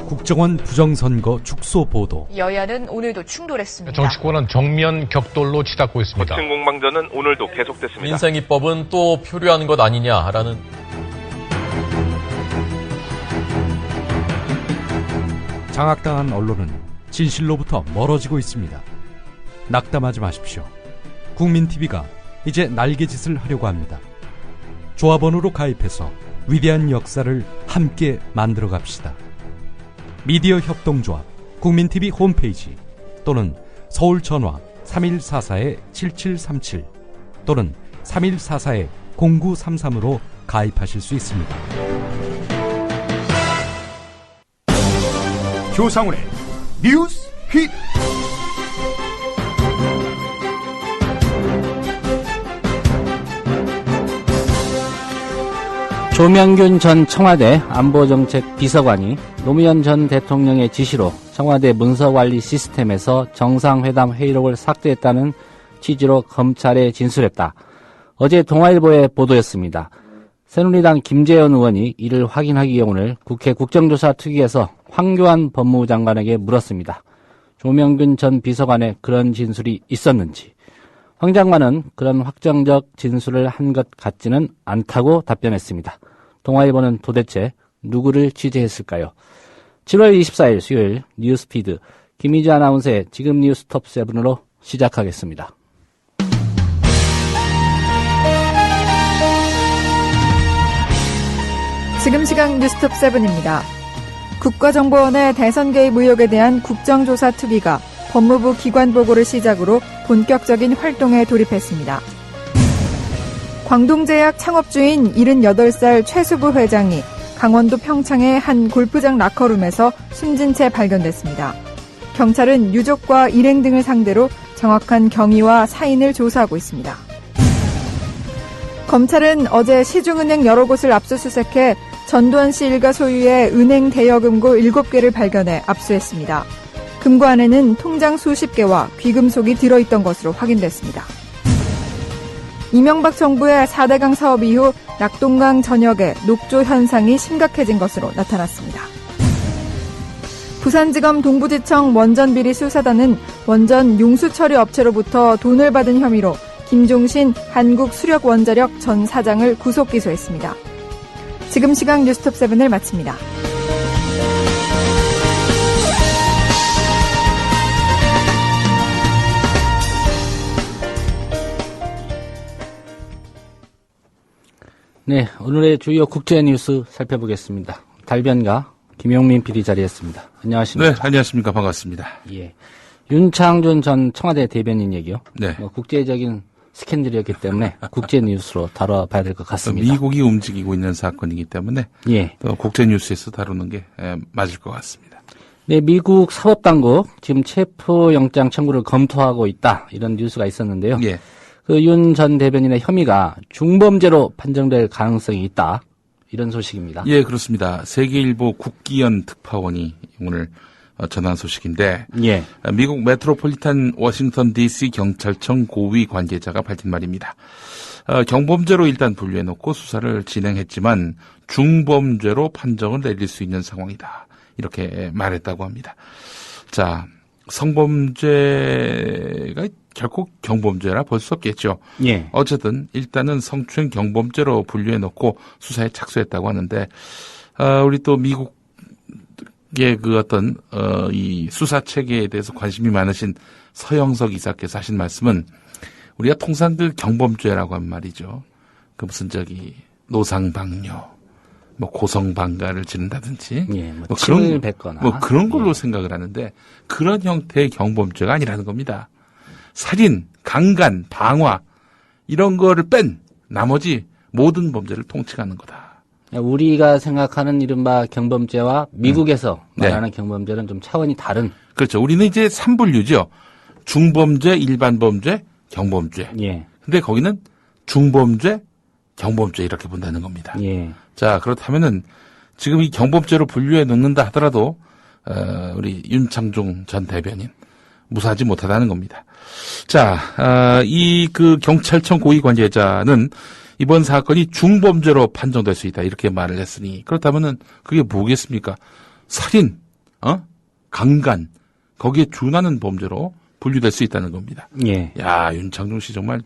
국정원 부정선거 축소 보도. 여야는 오늘도 충돌했습니다. 정치권은 정면 격돌로 치닫고 있습니다. 거친 공방전은 오늘도 계속됐습니다. 민생입법은 또 표류한 것 아니냐라는. 장악당한 언론은 진실로부터 멀어지고 있습니다. 낙담하지 마십시오. 국민TV가 이제 날개짓을 하려고 합니다. 조합원으로 가입해서 위대한 역사를 함께 만들어 갑시다. 미디어 협동조합 국민TV 홈페이지 또는 서울 전화 3144-7737 또는 3144-0933으로 가입하실 수 있습니다. 조상훈의 뉴스 핏. 조명균 전 청와대 안보정책 비서관이 노무현 전 대통령의 지시로 청와대 문서관리 시스템에서 정상회담 회의록을 삭제했다는 취지로 검찰에 진술했다. 어제 동아일보의 보도였습니다. 새누리당 김재현 의원이 이를 확인하기 위해 오늘 국회 국정조사특위에서 황교안 법무부 장관에게 물었습니다. 조명균 전 비서관의 그런 진술이 있었는지. 황 장관은 그런 확정적 진술을 한 것 같지는 않다고 답변했습니다. 동아일보는 도대체 누구를 취재했을까요? 7월 24일 수요일 뉴스피드 김희지 아나운서의 지금 뉴스 톱7으로 시작하겠습니다. 지금 시각 뉴스톱7입니다. 국가정보원의 대선 개입 의혹에 대한 국정조사특위가 법무부 기관보고를 시작으로 본격적인 활동에 돌입했습니다. 광동제약 창업주인 78살 최수부 회장이 강원도 평창의 한 골프장 라커룸에서 숨진 채 발견됐습니다. 경찰은 유족과 일행 등을 상대로 정확한 경위와 사인을 조사하고 있습니다. 검찰은 어제 시중은행 여러 곳을 압수수색해 전두환 씨 일가 소유의 은행 대여금고 7개를 발견해 압수했습니다. 금고 안에는 통장 수십 개와 귀금속이 들어있던 것으로 확인됐습니다. 이명박 정부의 4대강 사업 이후 낙동강 전역에 녹조 현상이 심각해진 것으로 나타났습니다. 부산지검 동부지청 원전비리 수사단은 원전 용수처리 업체로부터 돈을 받은 혐의로 김종신 한국수력원자력 전 사장을 구속 기소했습니다. 지금 시각 뉴스톱7을 마칩니다. 네, 오늘의 주요 국제 뉴스 살펴보겠습니다. 달변가 김용민 PD 자리했습니다. 안녕하십니까? 네, 안녕하십니까? 반갑습니다. 예, 윤창준 전 청와대 대변인 얘기요. 네. 국제적인 스캔들이었기 때문에 국제 뉴스로 다뤄봐야 될 것 같습니다. 미국이 움직이고 있는 사건이기 때문에 예, 또 국제 뉴스에서 다루는 게 맞을 것 같습니다. 네, 미국 사법당국 지금 체포영장 청구를 검토하고 있다 이런 뉴스가 있었는데요. 예. 그 윤 전 대변인의 혐의가 중범죄로 판정될 가능성이 있다 이런 소식입니다. 예, 그렇습니다. 세계일보 국기현 특파원이 오늘 전한 소식인데, 예, 미국 메트로폴리탄 워싱턴 DC 경찰청 고위 관계자가 밝힌 말입니다. 경범죄로 일단 분류해놓고 수사를 진행했지만 중범죄로 판정을 내릴 수 있는 상황이다. 이렇게 말했다고 합니다. 자, 성범죄가 결코 경범죄라 볼 수 없겠죠. 예. 어쨌든 일단은 성추행 경범죄로 분류해놓고 수사에 착수했다고 하는데, 우리 또 미국의 그 어떤 이 수사 체계에 대해서 관심이 많으신 서영석 이사께서 하신 말씀은 우리가 통상 그 경범죄라고 하면 말이죠. 그 무슨 노상방뇨, 뭐 고성방가를 지른다든지, 예, 뭐 침을 뱉거나 뭐 그런 걸로 예, 생각을 하는데 그런 형태의 경범죄가 아니라는 겁니다. 살인, 강간, 방화 이런 거를 뺀 나머지 모든 범죄를 통칭하는 거다. 우리가 생각하는 이른바 경범죄와 미국에서 말하는 경범죄는 좀 차원이 다른. 그렇죠. 우리는 이제 3분류죠. 중범죄, 일반범죄, 경범죄. 예. 근데 거기는 중범죄, 경범죄 이렇게 본다는 겁니다. 예. 자, 그렇다면은 지금 이 경범죄로 분류해 놓는다 하더라도 우리 윤창중 전 대변인 무사하지 못하다는 겁니다. 자, 이 그 경찰청 고위 관계자는 이번 사건이 중범죄로 판정될 수 있다 이렇게 말을 했으니 그렇다면은 그게 뭐겠습니까? 살인, 강간, 거기에 준하는 범죄로 분류될 수 있다는 겁니다. 예. 야, 윤창중 씨 정말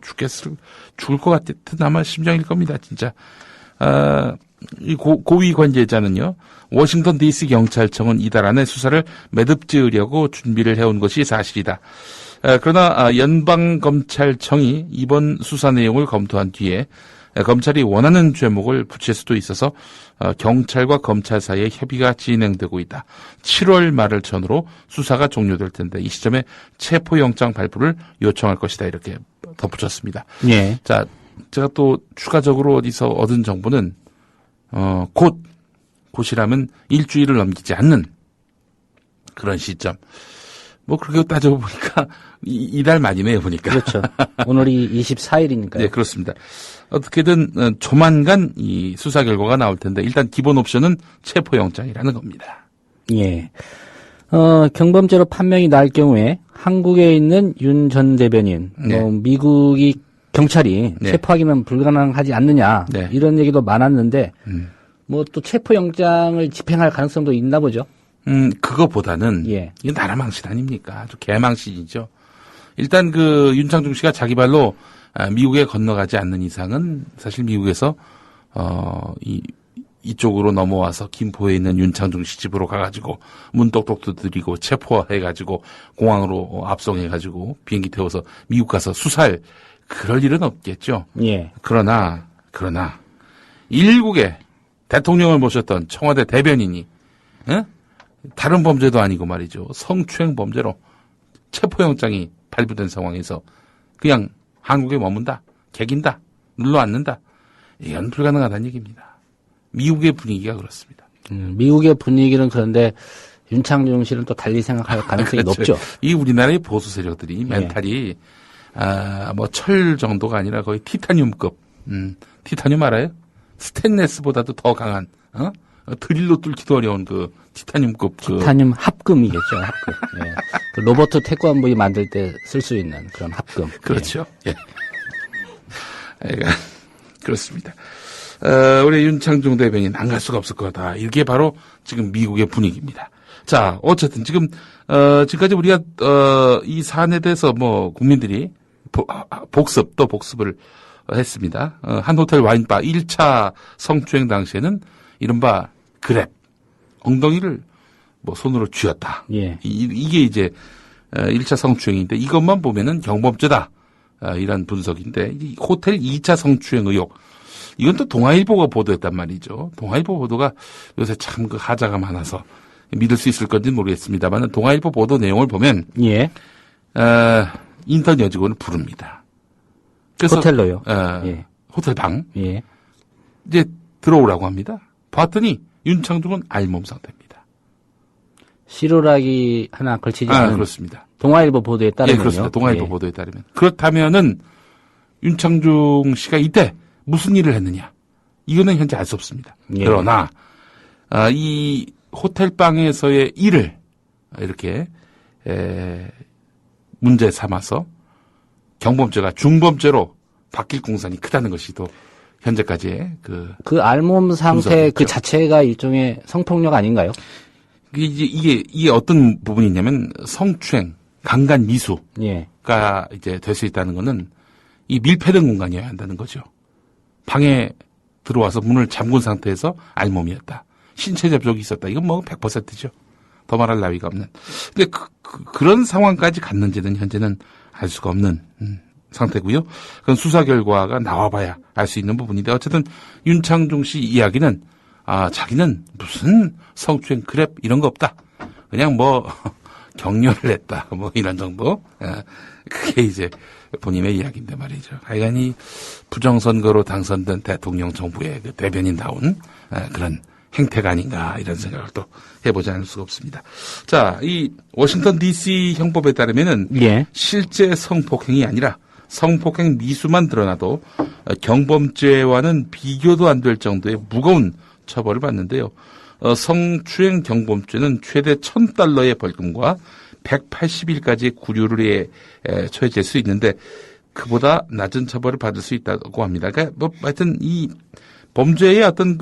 죽을 것 같은 아마 심정일 겁니다, 진짜. 이 고위 관계자는요, 워싱턴 DC 경찰청은 이달 안에 수사를 매듭지으려고 준비를 해온 것이 사실이다. 그러나 연방검찰청이 이번 수사 내용을 검토한 뒤에 검찰이 원하는 죄목을 붙일 수도 있어서 경찰과 검찰 사이에 협의가 진행되고 있다. 7월 말을 전후로 수사가 종료될 텐데 이 시점에 체포영장 발부를 요청할 것이다. 이렇게 덧붙였습니다. 예. 자, 제가 또 추가적으로 어디서 얻은 정보는 곧이라면 일주일을 넘기지 않는 그런 시점. 뭐 그렇게 따져보니까 이달 말이네요, 보니까. 그렇죠. 오늘이 24일이니까요. 네, 그렇습니다. 어떻게든 조만간 이 수사 결과가 나올 텐데 일단 기본 옵션은 체포영장이라는 겁니다. 예. 경범죄로 판명이 날 경우에 한국에 있는 윤 전 대변인, 네. 미국이 경찰이 네. 체포하기는 불가능하지 않느냐, 네. 이런 얘기도 많았는데, 뭐 또 체포영장을 집행할 가능성도 있나 보죠. 그거보다는 예. 이게 나라 망신 아닙니까? 아주 개망신이죠. 일단 그 윤창중 씨가 자기 발로 미국에 건너가지 않는 이상은 사실 미국에서 이쪽으로 넘어와서 김포에 있는 윤창중 씨 집으로 가가지고 문 똑똑 두드리고 체포해가지고 공항으로 압송해가지고 비행기 태워서 미국 가서 수사할 그럴 일은 없겠죠. 예. 그러나 일국에 대통령을 모셨던 청와대 대변인이 다른 범죄도 아니고 말이죠. 성추행 범죄로 체포영장이 발부된 상황에서 그냥 한국에 머문다, 개긴다, 눌러앉는다. 이건 불가능하다는 얘기입니다. 미국의 분위기가 그렇습니다. 미국의 분위기는 그런데 윤창중 씨는 또 달리 생각할 가능성이 그렇죠. 높죠. 이 우리나라의 보수 세력들이 멘탈이 뭐 철 정도가 아니라 거의 티타늄급. 티타늄 알아요? 스테인레스보다도 더 강한 드릴로 뚫기도 어려운 그 티타늄급 티타늄 합금이겠죠. 합금. 예. 그 로버트 태권브이 만들 때 쓸 수 있는 그런 합금. 그렇죠. 예. 그렇습니다. 우리 윤창중 대변인 안 갈 수가 없을 거다. 이게 바로 지금 미국의 분위기입니다. 자, 어쨌든 지금 지금까지 우리가 이 사안에 대해서 뭐 국민들이 복습을 했습니다. 한 호텔 와인바 1차 성추행 당시에는 이른바 그랩 엉덩이를 뭐 손으로 쥐었다. 예. 이게 이제 1차 성추행인데 이것만 보면은 경범죄다. 이런 분석인데 이 호텔 2차 성추행 의혹 이건 또 동아일보가 보도했단 말이죠. 동아일보 보도가 요새 참 그 하자가 많아서 믿을 수 있을 건지는 모르겠습니다만 동아일보 보도 내용을 보면 예. 인턴 여직원을 부릅니다. 그래서 호텔로요. 예. 호텔 방 예. 이제 들어오라고 합니다. 봤더니 윤창중은 알몸 상태입니다. 시루라기 하나 걸치지 않은 그렇습니다. 동아일보 보도에 따르면요. 예, 그렇습니다. 동아일보 예. 보도에 따르면. 그렇다면은 윤창중 씨가 이때 무슨 일을 했느냐? 이거는 현재 알 수 없습니다. 예. 그러나 이 호텔방에서의 일을 이렇게 문제 삼아서 경범죄가 중범죄로 바뀔 공산이 크다는 것이 또 현재까지의 그 알몸 상태 그 자체가 일종의 성폭력 아닌가요? 이게 어떤 부분이 있냐면 성추행, 강간 미수가 예. 이제 될 수 있다는 거는 이 밀폐된 공간이어야 한다는 거죠. 방에 들어와서 문을 잠근 상태에서 알몸이었다. 신체 접촉이 있었다. 이건 뭐 100%죠. 더 말할 나위가 없는. 근데 그런 상황까지 갔는지는 현재는 알 수가 없는 상태고요. 그건 수사 결과가 나와봐야 알 수 있는 부분인데 어쨌든 윤창중 씨 이야기는 자기는 무슨 성추행 그랩 이런 거 없다. 그냥 뭐 격려를 했다. 뭐 이런 정도. 그게 이제 본인의 이야기인데 말이죠. 하여간 이 부정선거로 당선된 대통령 정부의 그 대변인다운 그런 행태가 아닌가 이런 생각을 또 해보지 않을 수가 없습니다. 자, 이 워싱턴 DC 형법에 따르면은 예. 실제 성폭행이 아니라 성폭행 미수만 드러나도 경범죄와는 비교도 안 될 정도의 무거운 처벌을 받는데요. 성추행 경범죄는 최대 $1,000의 벌금과 180일까지의 구류에 처해질 수 있는데 그보다 낮은 처벌을 받을 수 있다고 합니다. 그러니까 뭐 하여튼 이 범죄의 어떤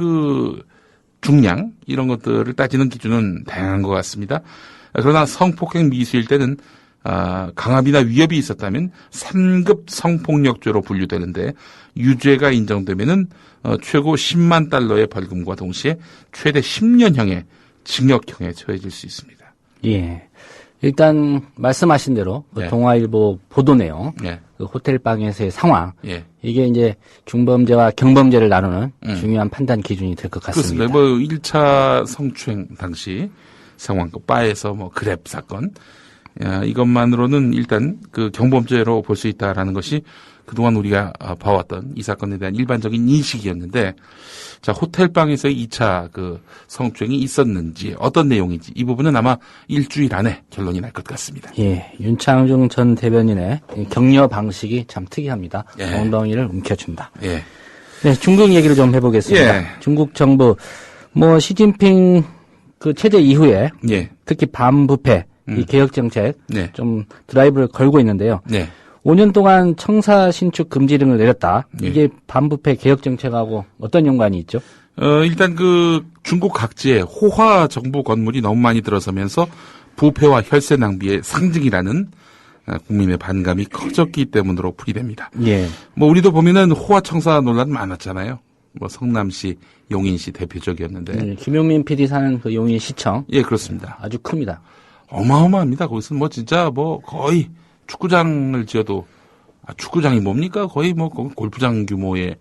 중량 이런 것들을 따지는 기준은 다양한 것 같습니다. 그러나 성폭행 미수일 때는 강압이나 위협이 있었다면 3급 성폭력죄로 분류되는데 유죄가 인정되면은 최고 10만 달러의 벌금과 동시에 최대 10년형의 징역형에 처해질 수 있습니다. 예. 일단 말씀하신 대로 그 네. 동아일보 보도 내용, 네. 그 호텔방에서의 상황, 예. 이게 이제 중범죄와 경범죄를 나누는 중요한 판단 기준이 될 것 같습니다. 그렇습니다. 뭐 1차 성추행 당시 상황, 그 바에서 뭐 그랩 사건, 이것만으로는 일단 그 경범죄로 볼 수 있다라는 것이 그동안 우리가 봐왔던 이 사건에 대한 일반적인 인식이었는데, 자, 호텔방에서의 2차 그 성추행이 있었는지, 어떤 내용인지, 이 부분은 아마 일주일 안에 결론이 날 것 같습니다. 예, 윤창중 전 대변인의 격려 방식이 참 특이합니다. 예. 엉덩이를 움켜준다. 예. 네, 중국 얘기를 좀 해보겠습니다. 예. 중국 정부, 시진핑 그 체제 이후에 예. 특히 반부패, 이 개혁 정책 네. 좀 드라이브를 걸고 있는데요. 네. 5년 동안 청사 신축 금지 등을 내렸다. 예. 이게 반부패 개혁 정책하고 어떤 연관이 있죠? 일단 그 중국 각지에 호화 정부 건물이 너무 많이 들어서면서 부패와 혈세 낭비의 상징이라는 국민의 반감이 커졌기 때문으로 풀이됩니다. 예. 뭐 우리도 보면은 호화 청사 논란 많았잖아요. 뭐 성남시, 용인시 대표적이었는데. 김용민 PD 사는 그 용인 시청. 예, 그렇습니다. 아주 큽니다. 어마어마합니다. 거기서는 뭐 진짜 뭐 거의 축구장을 지어도, 축구장이 뭡니까? 거의 뭐 골프장 규모의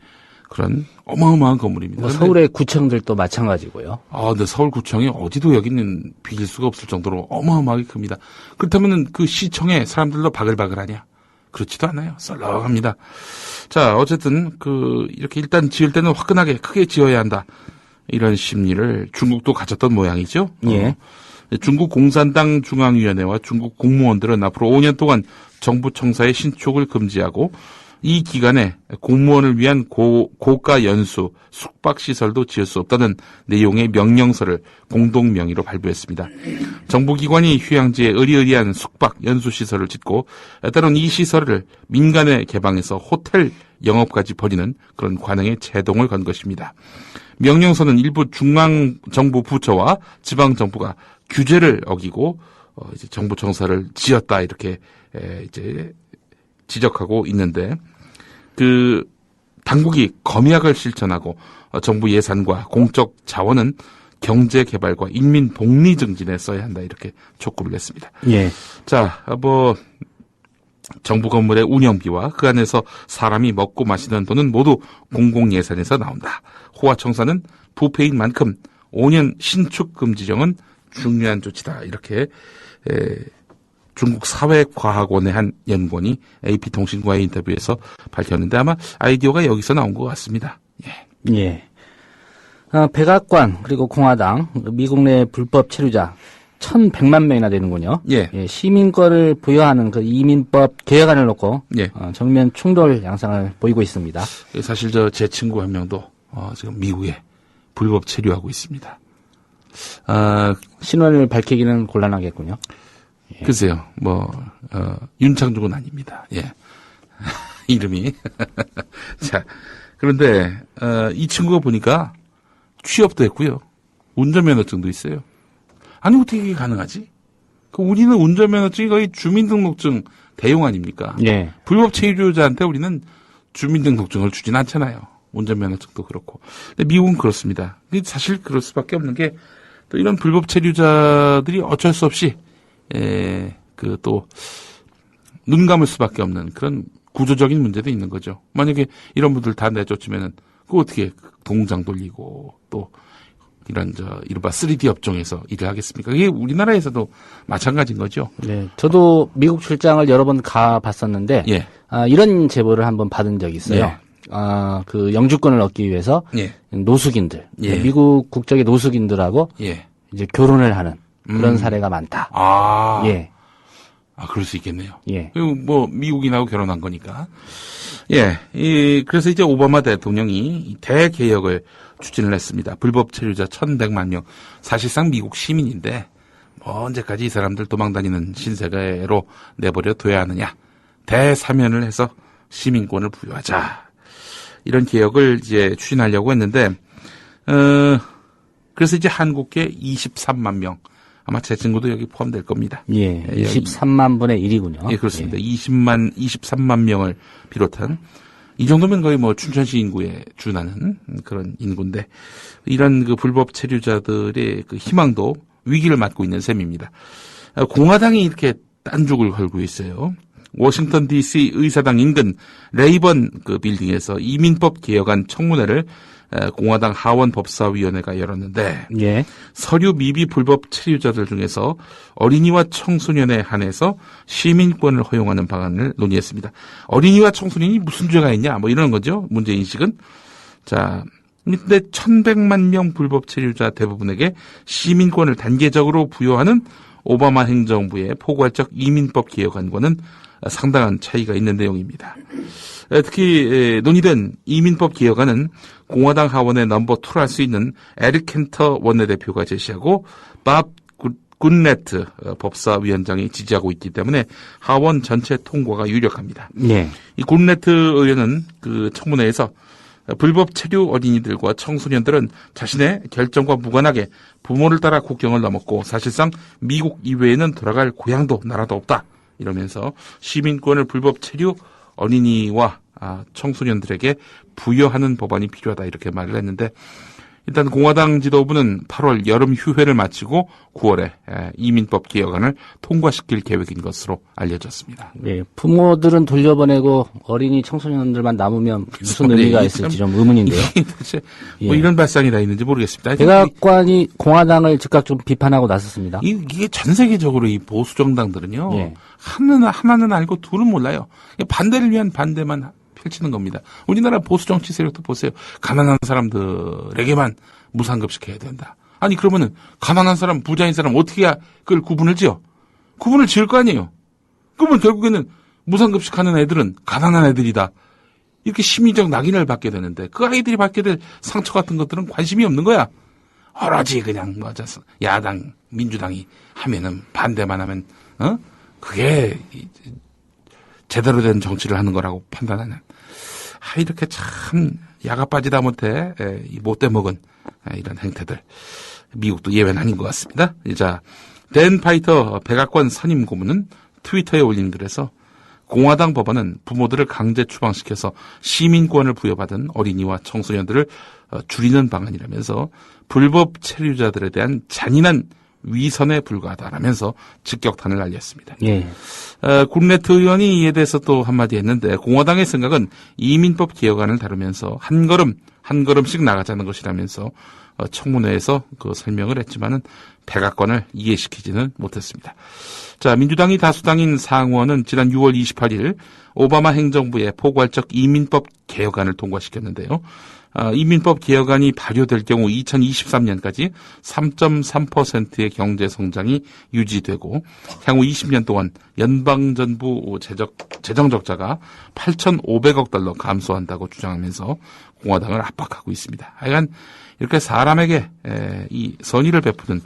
그런 어마어마한 건물입니다. 뭐 서울의 구청들도 마찬가지고요. 근데 서울구청이 어디도 여기는 비길 수가 없을 정도로 어마어마하게 큽니다. 그렇다면은 그 시청에 사람들도 바글바글하냐? 그렇지도 않아요. 썰렁합니다. 자, 어쨌든 이렇게 일단 지을 때는 화끈하게 크게 지어야 한다. 이런 심리를 중국도 가졌던 모양이죠. 예. 중국 공산당 중앙위원회와 중국 공무원들은 앞으로 5년 동안 정부 청사의 신축을 금지하고 이 기간에 공무원을 위한 고가 연수, 숙박 시설도 지을 수 없다는 내용의 명령서를 공동 명의로 발부했습니다. 정부기관이 휴양지에 의리의리한 숙박, 연수 시설을 짓고 때론 이 시설을 민간에 개방해서 호텔 영업까지 벌이는 그런 관행에 제동을 건 것입니다. 명령서는 일부 중앙정부 부처와 지방정부가 규제를 어기고 이제 정부 청사를 지었다 이렇게 이제 지적하고 있는데 당국이 검약을 실천하고 정부 예산과 공적 자원은 경제 개발과 인민 복리 증진에 써야 한다 이렇게 촉구를 했습니다. 예. 자, 정부 건물의 운영비와 그 안에서 사람이 먹고 마시는 돈은 모두 공공 예산에서 나온다. 호화 청사는 부패인 만큼 5년 신축 금지령은 중요한 조치다. 이렇게 중국 사회과학원의 한 연구원이 AP통신과의 인터뷰에서 밝혔는데 아마 아이디어가 여기서 나온 것 같습니다. 예. 예. 백악관 그리고 공화당 미국 내 불법 체류자 1,100만 명이나 되는군요. 예. 시민권을 부여하는 그 이민법 개혁안을 놓고 예. 정면 충돌 양상을 보이고 있습니다. 사실 제 친구 한 명도 지금 미국에 불법 체류하고 있습니다. 신원을 밝히기는 곤란하겠군요. 예. 글쎄요, 윤창중은 아닙니다. 예. 이름이. 자, 그런데, 이 친구가 보니까 취업도 했고요. 운전면허증도 있어요. 아니, 어떻게 이게 가능하지? 우리는 운전면허증이 거의 주민등록증 대용 아닙니까? 예. 불법 체류자한테 우리는 주민등록증을 주진 않잖아요. 운전면허증도 그렇고. 근데 미국은 그렇습니다. 사실 그럴 수밖에 없는 게 또 이런 불법 체류자들이 어쩔 수 없이 눈 감을 수밖에 없는 그런 구조적인 문제도 있는 거죠. 만약에 이런 분들 다 내쫓으면은 어떻게 공장 돌리고 또 이런 이른바 3D 업종에서 일을 하겠습니까? 이게 우리나라에서도 마찬가지인 거죠. 네, 저도 미국 출장을 여러 번 가봤었는데 예. 이런 제보를 한번 받은 적이 있어요. 예. 그 영주권을 얻기 위해서 예. 노숙인들, 예. 미국 국적의 노숙인들하고 예. 이제 결혼을 하는 그런 사례가 많다. 예. 그럴 수 있겠네요. 예. 그리고 미국인하고 결혼한 거니까. 예. 그래서 이제 오바마 대통령이 대개혁을 추진을 했습니다. 불법 체류자 1,100만 명. 사실상 미국 시민인데, 언제까지 이 사람들 도망다니는 신세계로 내버려 둬야 하느냐. 대사면을 해서 시민권을 부여하자. 이런 개혁을 이제 추진하려고 했는데, 그래서 이제 한국계 23만 명. 아마 제 친구도 여기 포함될 겁니다. 예. 23만 분의 1이군요. 예, 그렇습니다. 23만 명을 비롯한 이 정도면 거의 뭐 춘천시 인구에 준하는 그런 인구인데 이런 그 불법 체류자들의 그 희망도 위기를 맞고 있는 셈입니다. 공화당이 이렇게 딴죽을 걸고 있어요. 워싱턴 DC 의사당 인근 레이번 그 빌딩에서 이민법 개혁안 청문회를 공화당 하원 법사위원회가 열었는데 예. 서류 미비 불법 체류자들 중에서 어린이와 청소년에 한해서 시민권을 허용하는 방안을 논의했습니다. 어린이와 청소년이 무슨 죄가 있냐 뭐 이런 거죠. 문제인식은. 자, 근데 1100만 명 불법 체류자 대부분에게 시민권을 단계적으로 부여하는 오바마 행정부의 포괄적 이민법 개혁안과는 상당한 차이가 있는 내용입니다. 특히 논의된 이민법 개혁안은 공화당 하원의 넘버 2를 할 수 있는 에릭 켄터 원내대표가 제시하고 밥 굿네트 법사위원장이 지지하고 있기 때문에 하원 전체 통과가 유력합니다. 예. 이 굿네트 의원은 그 청문회에서 불법 체류 어린이들과 청소년들은 자신의 결정과 무관하게 부모를 따라 국경을 넘었고 사실상 미국 이외에는 돌아갈 고향도 나라도 없다. 이러면서 시민권을 불법 체류 어린이와 청소년들에게 부여하는 법안이 필요하다 이렇게 말을 했는데 일단 공화당 지도부는 8월 여름 휴회를 마치고 9월에 이민법 개혁안을 통과시킬 계획인 것으로 알려졌습니다. 예, 부모들은 돌려보내고 어린이 청소년들만 남으면 무슨 의미가 있을지 좀 의문인데요. 도대체 뭐 이런 발상이 다 있는지 모르겠습니다. 백악관이 공화당을 즉각 좀 비판하고 나섰습니다. 이게 전 세계적으로 이 보수 정당들은요. 예. 하나는 알고 둘은 몰라요. 반대를 위한 반대만 펼치는 겁니다. 우리나라 보수 정치 세력도 보세요. 가난한 사람들에게만 무상급식 해야 된다. 아니 그러면은 가난한 사람, 부자인 사람 어떻게 그걸 구분을 지어? 구분을 지을 거 아니에요. 그러면 결국에는 무상급식하는 애들은 가난한 애들이다. 이렇게 심리적 낙인을 받게 되는데 그 아이들이 받게 될 상처 같은 것들은 관심이 없는 거야. 오로지 그냥 맞아서 야당, 민주당이 하면은 반대만 하면 그게 제대로 된 정치를 하는 거라고 판단하는. 이렇게 참 야가 빠지다 못해 못돼 먹은 이런 행태들. 미국도 예외는 아닌 것 같습니다. 자, 댄 파이터 백악관 선임 고문은 트위터에 올린 글에서 공화당 법안은 부모들을 강제 추방시켜서 시민권을 부여받은 어린이와 청소년들을 줄이는 방안이라면서 불법 체류자들에 대한 잔인한 위선에 불과하다라면서 직격탄을 날렸습니다. 예. 굿네트 의원이 이에 대해서 또 한마디 했는데 공화당의 생각은 이민법 개혁안을 다루면서 한 걸음씩 나가자는 것이라면서 청문회에서 그 설명을 했지만은 백악관을 이해시키지는 못했습니다. 자, 민주당이 다수당인 상원은 지난 6월 28일 오바마 행정부의 포괄적 이민법 개혁안을 통과시켰는데요. 이민법 개혁안이 발효될 경우 2023년까지 3.3%의 경제 성장이 유지되고 향후 20년 동안 연방정부 재정 적자가 8,500억 달러 감소한다고 주장하면서 공화당을 압박하고 있습니다. 하여간 이렇게 사람에게 이 선의를 베푸는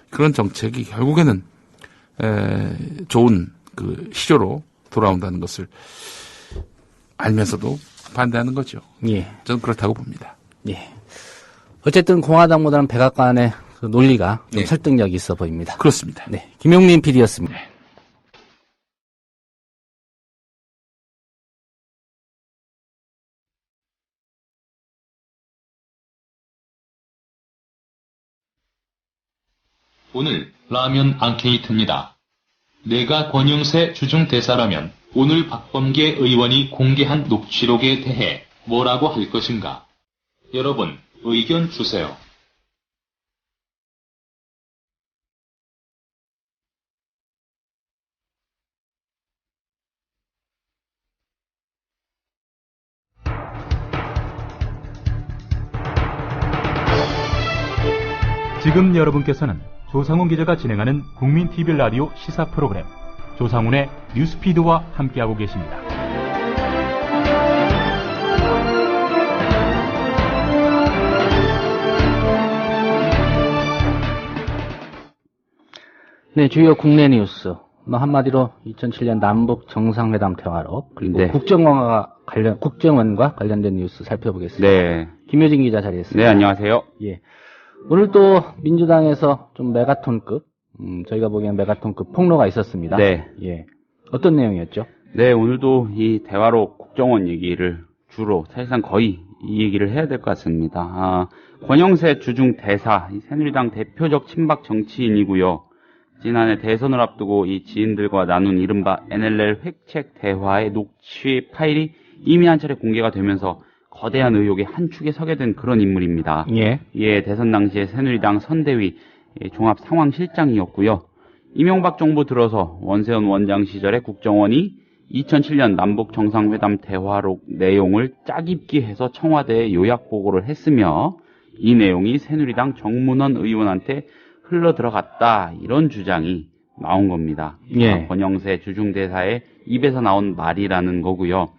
그런 정책이 결국에는 좋은 그 시효로 돌아온다는 것을 알면서도 반대하는 거죠. 예. 저는 그렇다고 봅니다. 예. 어쨌든 공화당보다는 백악관의 그 논리가 좀 네. 설득력이 있어 보입니다. 그렇습니다. 네. 김용민 PD였습니다. 오늘 라면 앙케이트입니다. 내가 권영세 주중 대사라면 오늘 박범계 의원이 공개한 녹취록에 대해 뭐라고 할 것인가? 여러분, 의견 주세요. 지금 여러분께서는 조상훈 기자가 진행하는 국민 TV 라디오 시사 프로그램 조상훈의 뉴스피드와 함께하고 계십니다. 네, 주요 국내 뉴스. 한마디로 2007년 남북 정상회담 대화로 그리고 네. 국정원과 관련된 뉴스 살펴보겠습니다. 네. 김효진 기자 자리했습니다. 네, 안녕하세요. 예. 오늘 또 민주당에서 좀 메가톤급, 저희가 보기엔 메가톤급 폭로가 있었습니다. 네. 예. 어떤 내용이었죠? 네, 오늘도 이 대화록 국정원 얘기를 주로 사실상 거의 이 얘기를 해야 될 것 같습니다. 권영세 주중 대사, 이 새누리당 대표적 친박 정치인이고요. 지난해 대선을 앞두고 이 지인들과 나눈 이른바 NLL 획책 대화의 녹취 파일이 이미 한 차례 공개가 되면서 거대한 의혹의 한 축에 서게 된 그런 인물입니다. 예. 예, 대선 당시에 새누리당 선대위 종합 상황실장이었고요. 이명박 정부 들어서 원세훈 원장 시절에 국정원이 2007년 남북 정상회담 대화록 내용을 짜깁기 해서 청와대에 요약 보고를 했으며 이 내용이 새누리당 정문원 의원한테 흘러 들어갔다 이런 주장이 나온 겁니다. 예. 권영세 주중대사의 입에서 나온 말이라는 거고요.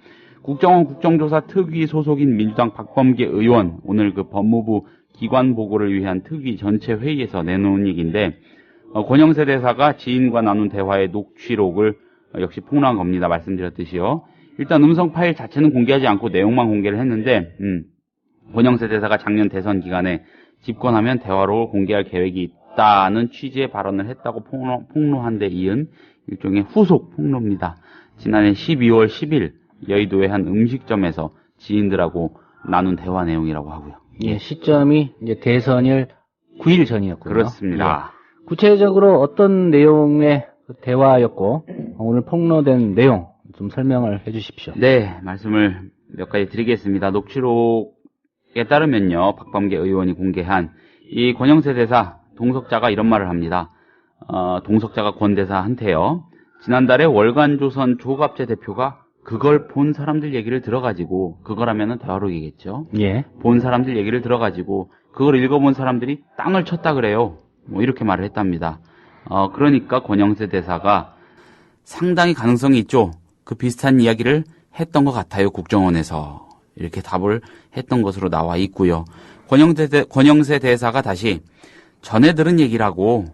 국정원 국정조사 특위 소속인 민주당 박범계 의원 오늘 그 법무부 기관 보고를 위한 특위 전체 회의에서 내놓은 얘기인데 권영세 대사가 지인과 나눈 대화의 녹취록을 역시 폭로한 겁니다. 말씀드렸듯이요. 일단 음성 파일 자체는 공개하지 않고 내용만 공개를 했는데 권영세 대사가 작년 대선 기간에 집권하면 대화록을 공개할 계획이 있다는 취지의 발언을 했다고 폭로한 데 이은 일종의 후속 폭로입니다. 지난해 12월 10일 여의도의 한 음식점에서 지인들하고 나눈 대화 내용이라고 하고요. 예, 시점이 이제 대선일 9일 전이었고요. 그렇습니다. 예. 구체적으로 어떤 내용의 대화였고 오늘 폭로된 내용 좀 설명을 해주십시오. 네, 말씀을 몇 가지 드리겠습니다. 녹취록에 따르면요, 박범계 의원이 공개한 이 권영세 대사 동석자가 이런 말을 합니다. 동석자가 권 대사한테요. 지난달에 월간조선 조갑재 대표가 그걸 본 사람들 얘기를 들어가지고 그거라면은 대화록이겠죠. 예. 본 사람들 얘기를 들어가지고 그걸 읽어본 사람들이 땅을 쳤다 그래요. 뭐 이렇게 말을 했답니다. 그러니까 권영세 대사가 상당히 가능성이 있죠. 그 비슷한 이야기를 했던 것 같아요. 국정원에서 이렇게 답을 했던 것으로 나와 있고요. 권영세 대사가 다시 전에 들은 얘기라고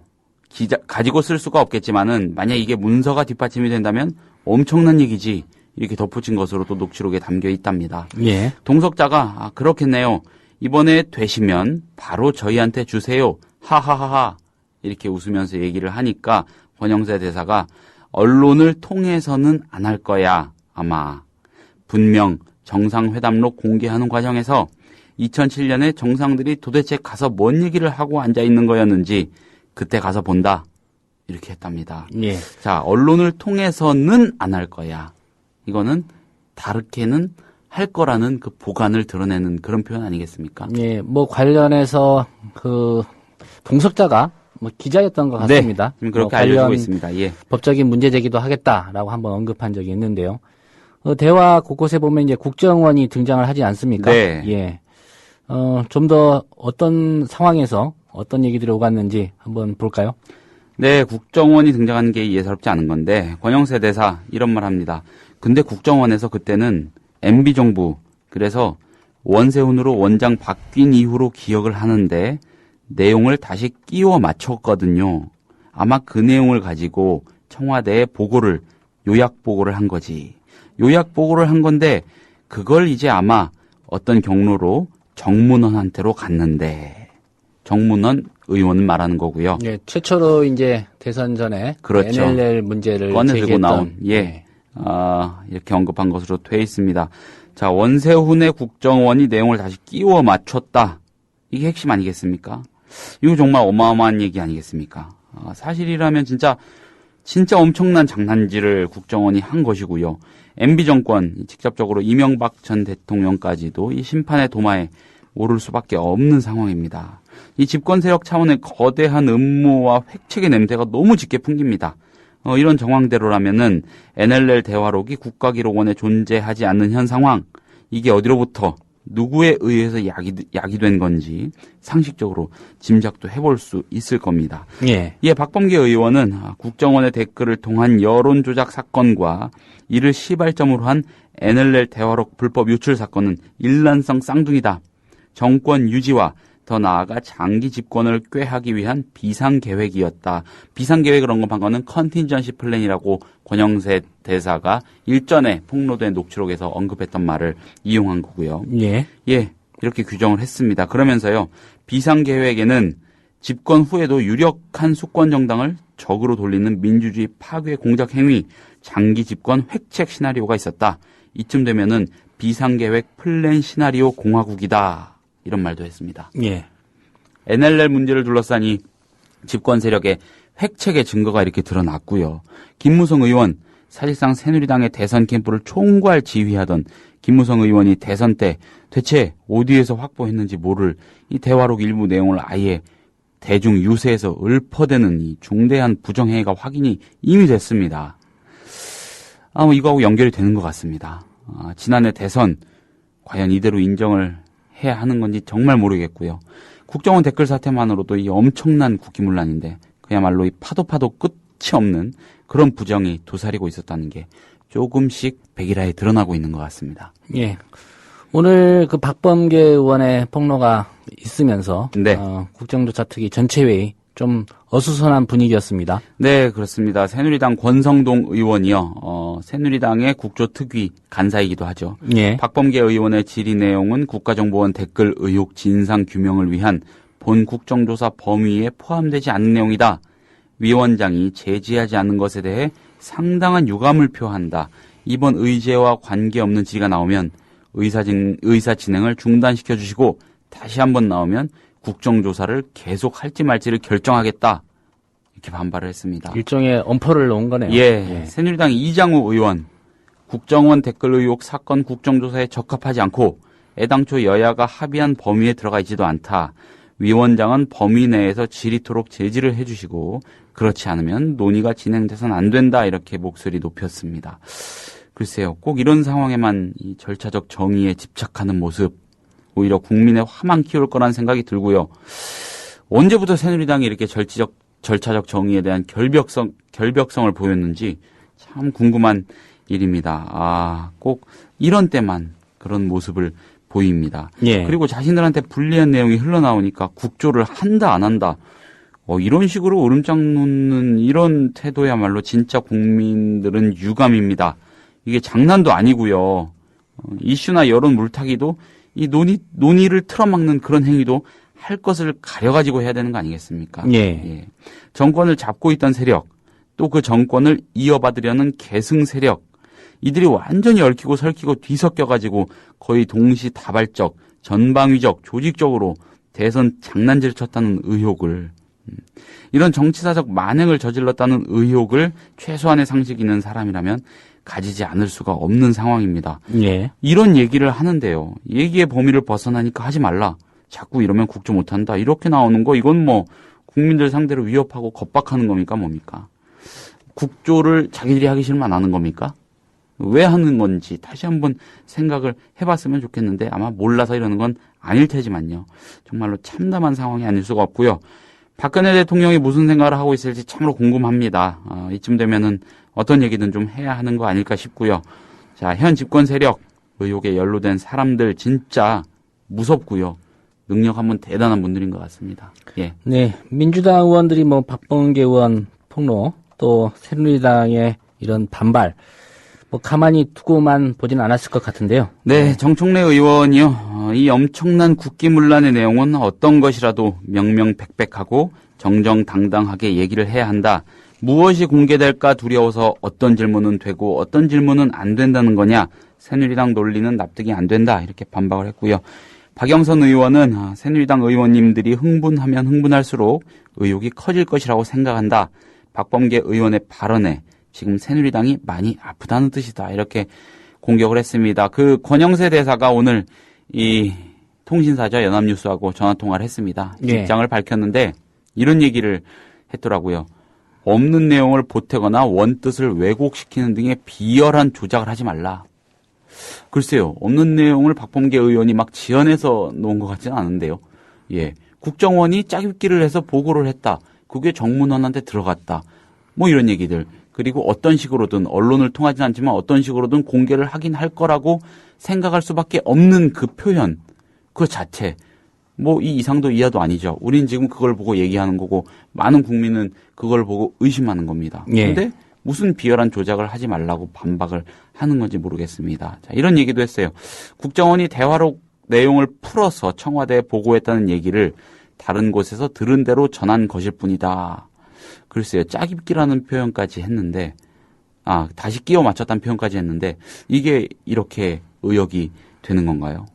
가지고 쓸 수가 없겠지만은 만약 이게 문서가 뒷받침이 된다면 엄청난 얘기지. 이렇게 덧붙인 것으로 또 녹취록에 담겨 있답니다. 예. 동석자가 그렇겠네요. 이번에 되시면 바로 저희한테 주세요. 하하하하 이렇게 웃으면서 얘기를 하니까 권영세 대사가 언론을 통해서는 안 할 거야. 아마 분명 정상회담록 공개하는 과정에서 2007년에 정상들이 도대체 가서 뭔 얘기를 하고 앉아있는 거였는지 그때 가서 본다. 이렇게 했답니다. 예. 자, 언론을 통해서는 안 할 거야. 이거는 다르게는 할 거라는 그 보관을 드러내는 그런 표현 아니겠습니까? 예, 뭐 관련해서 그 동석자가 뭐 기자였던 것 같습니다. 네, 지금 그렇게 알려지고 있습니다. 예. 법적인 문제 제기도 하겠다라고 한번 언급한 적이 있는데요. 대화 곳곳에 보면 이제 국정원이 등장을 하지 않습니까? 네. 예. 좀 더 어떤 상황에서 어떤 얘기들이 오갔는지 한번 볼까요? 네, 국정원이 등장하는 게 예사롭지 않은 건데 권영세 대사 이런 말 합니다. 근데 국정원에서 그때는 MB정부 그래서 원세훈으로 원장 바뀐 이후로 기억을 하는데 내용을 다시 끼워 맞췄거든요. 아마 그 내용을 가지고 청와대에 요약 보고를 한 거지. 요약 보고를 한 건데 그걸 이제 아마 어떤 경로로 정문원한테로 갔는데 정문원 의원은 말하는 거고요. 네, 최초로 이제 대선 전에 그렇죠. NLL 문제를 꺼내들고 제기했던, 나온 예. 이렇게 언급한 것으로 돼 있습니다. 자, 원세훈의 국정원이 내용을 다시 끼워 맞췄다. 이게 핵심 아니겠습니까? 이거 정말 어마어마한 얘기 아니겠습니까? 사실이라면 진짜 엄청난 장난질을 국정원이 한 것이고요. MB 정권 직접적으로 이명박 전 대통령까지도 이 심판의 도마에 오를 수밖에 없는 상황입니다. 이 집권 세력 차원의 거대한 음모와 획책의 냄새가 너무 짙게 풍깁니다. 이런 정황대로라면은 NLL 대화록이 국가기록원에 존재하지 않는 현 상황, 이게 어디로부터 누구에 의해서 야기된 건지 상식적으로 짐작도 해볼 수 있을 겁니다. 예. 예, 박범계 의원은 국정원의 댓글을 통한 여론 조작 사건과 이를 시발점으로 한 NLL 대화록 불법 유출 사건은 일란성 쌍둥이다. 정권 유지와 더 나아가 장기 집권을 꾀하기 위한 비상계획이었다. 비상계획을 언급한 거는 컨틴전시 플랜이라고 권영세 대사가 일전에 폭로된 녹취록에서 언급했던 말을 이용한 거고요. 예. 예. 이렇게 규정을 했습니다. 그러면서요. 비상계획에는 집권 후에도 유력한 수권 정당을 적으로 돌리는 민주주의 파괴 공작 행위, 장기 집권 획책 시나리오가 있었다. 이쯤 되면은 비상계획 플랜 시나리오 공화국이다. 이런 말도 했습니다. 예. NLL 문제를 둘러싸니 집권 세력의 획책의 증거가 이렇게 드러났고요. 김무성 의원, 사실상 새누리당의 대선 캠프를 총괄 지휘하던 김무성 의원이 대선 때 대체 어디에서 확보했는지 모를 이 대화록 일부 내용을 아예 대중 유세에서 읊어대는 이 중대한 부정행위가 확인이 이미 됐습니다. 이거하고 연결이 되는 것 같습니다. 지난해 대선 과연 이대로 인정을 해야 하는 건지 정말 모르겠고요. 국정원 댓글 사태만으로도 이 엄청난 국기문란인데 그야말로 이 파도 끝이 없는 그런 부정이 도사리고 있었다는 게 조금씩 백일화에 드러나고 있는 것 같습니다. 예. 오늘 그 박범계 의원의 폭로가 있으면서 네. 국정조사 특위 전체 회의 좀 어수선한 분위기였습니다. 네, 그렇습니다. 새누리당 권성동 의원이요. 새누리당의 국조특위 간사이기도 하죠. 예. 박범계 의원의 질의 내용은 국가정보원 댓글 의혹 진상 규명을 위한 본 국정조사 범위에 포함되지 않는 내용이다. 위원장이 제지하지 않는 것에 대해 상당한 유감을 표한다. 이번 의제와 관계없는 질의가 나오면 의사 진행을 중단시켜 주시고 다시 한번 나오면 국정조사를 계속할지 말지를 결정하겠다. 이렇게 반발을 했습니다. 일종의 엄포를 놓은 거네요. 예. 새누리당 이장우 의원, 국정원 댓글 의혹 사건 국정조사에 적합하지 않고 애당초 여야가 합의한 범위에 들어가 있지도 않다. 위원장은 범위 내에서 질의토록 제지를 해주시고 그렇지 않으면 논의가 진행돼서는 안 된다. 이렇게 목소리 높였습니다. 글쎄요. 꼭 이런 상황에만 이 절차적 정의에 집착하는 모습 오히려 국민의 화만 키울 거란 생각이 들고요. 언제부터 새누리당이 이렇게 절차적 정의에 대한 결벽성을 보였는지 참 궁금한 일입니다. 꼭 이런 때만 그런 모습을 보입니다. 예. 그리고 자신들한테 불리한 내용이 흘러나오니까 국조를 한다 안 한다. 이런 식으로 으름장 놓는 이런 태도야말로 진짜 국민들은 유감입니다. 이게 장난도 아니고요. 이슈나 여론 물타기도 이 논의를 틀어막는 그런 행위도 할 것을 가려가지고 해야 되는 거 아니겠습니까? 예. 정권을 잡고 있던 세력, 또 그 정권을 이어받으려는 계승 세력, 이들이 완전히 얽히고 설키고 뒤섞여가지고 거의 동시다발적, 전방위적, 조직적으로 대선 장난질을 쳤다는 의혹을, 이런 정치사적 만행을 저질렀다는 의혹을 최소한의 상식 있는 사람이라면 가지지 않을 수가 없는 상황입니다. 예. 이런 얘기를 하는데요. 얘기의 범위를 벗어나니까 하지 말라. 자꾸 이러면 국조 못한다. 이렇게 나오는 거 이건 뭐 국민들 상대로 위협하고 겁박하는 겁니까 뭡니까? 국조를 자기들이 하기 싫으면 안 하는 겁니까? 왜 하는 건지 다시 한번 생각을 해봤으면 좋겠는데 아마 몰라서 이러는 건 아닐 테지만요. 정말로 참담한 상황이 아닐 수가 없고요. 박근혜 대통령이 무슨 생각을 하고 있을지 참으로 궁금합니다. 이쯤 되면은 어떤 얘기든 좀 해야 하는 거 아닐까 싶고요. 자, 현 집권 세력 의혹에 연루된 사람들 진짜 무섭고요. 능력 한번 대단한 분들인 것 같습니다. 예. 네, 민주당 의원들이 뭐 박범계 의원 폭로 또 새누리당의 이런 반발 뭐 가만히 두고만 보진 않았을 것 같은데요. 네, 정청래 의원이요. 이 엄청난 국기문란의 내용은 어떤 것이라도 명명백백하고 정정당당하게 얘기를 해야 한다. 무엇이 공개될까 두려워서 어떤 질문은 되고 어떤 질문은 안 된다는 거냐. 새누리당 논리는 납득이 안 된다. 이렇게 반박을 했고요. 박영선 의원은 새누리당 의원님들이 흥분하면 흥분할수록 의혹이 커질 것이라고 생각한다. 박범계 의원의 발언에 지금 새누리당이 많이 아프다는 뜻이다. 이렇게 공격을 했습니다. 그 권영세 대사가 오늘 이 통신사죠. 연합뉴스하고 전화통화를 했습니다. 예. 입장을 밝혔는데 이런 얘기를 했더라고요. 없는 내용을 보태거나 원뜻을 왜곡시키는 등의 비열한 조작을 하지 말라. 글쎄요. 없는 내용을 박범계 의원이 막 지어내서 놓은 것 같지는 않은데요. 예. 국정원이 짜깁기를 해서 보고를 했다. 그게 정문원한테 들어갔다. 뭐 이런 얘기들. 그리고 어떤 식으로든 언론을 통하진 않지만 어떤 식으로든 공개를 하긴 할 거라고 생각할 수밖에 없는 그 표현. 그 자체. 뭐 이 이상도 이하도 아니죠. 우린 지금 그걸 보고 얘기하는 거고 많은 국민은 그걸 보고 의심하는 겁니다. 그런데 예. 무슨 비열한 조작을 하지 말라고 반박을 하는 건지 모르겠습니다. 자, 이런 얘기도 했어요. 국정원이 대화록 내용을 풀어서 청와대에 보고했다는 얘기를 다른 곳에서 들은 대로 전한 것일 뿐이다. 글쎄요, 짜깁기라는 표현까지 했는데, 다시 끼워 맞췄다는 표현까지 했는데, 이게 이렇게 의역이 되는 건가요?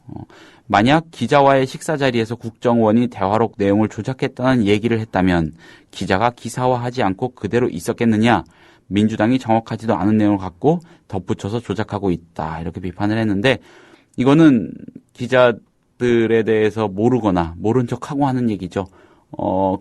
만약 기자와의 식사 자리에서 국정원이 대화록 내용을 조작했다는 얘기를 했다면 기자가 기사화하지 않고 그대로 있었겠느냐? 민주당이 정확하지도 않은 내용을 갖고 덧붙여서 조작하고 있다. 이렇게 비판을 했는데 이거는 기자들에 대해서 모르거나 모른 척하고 하는 얘기죠.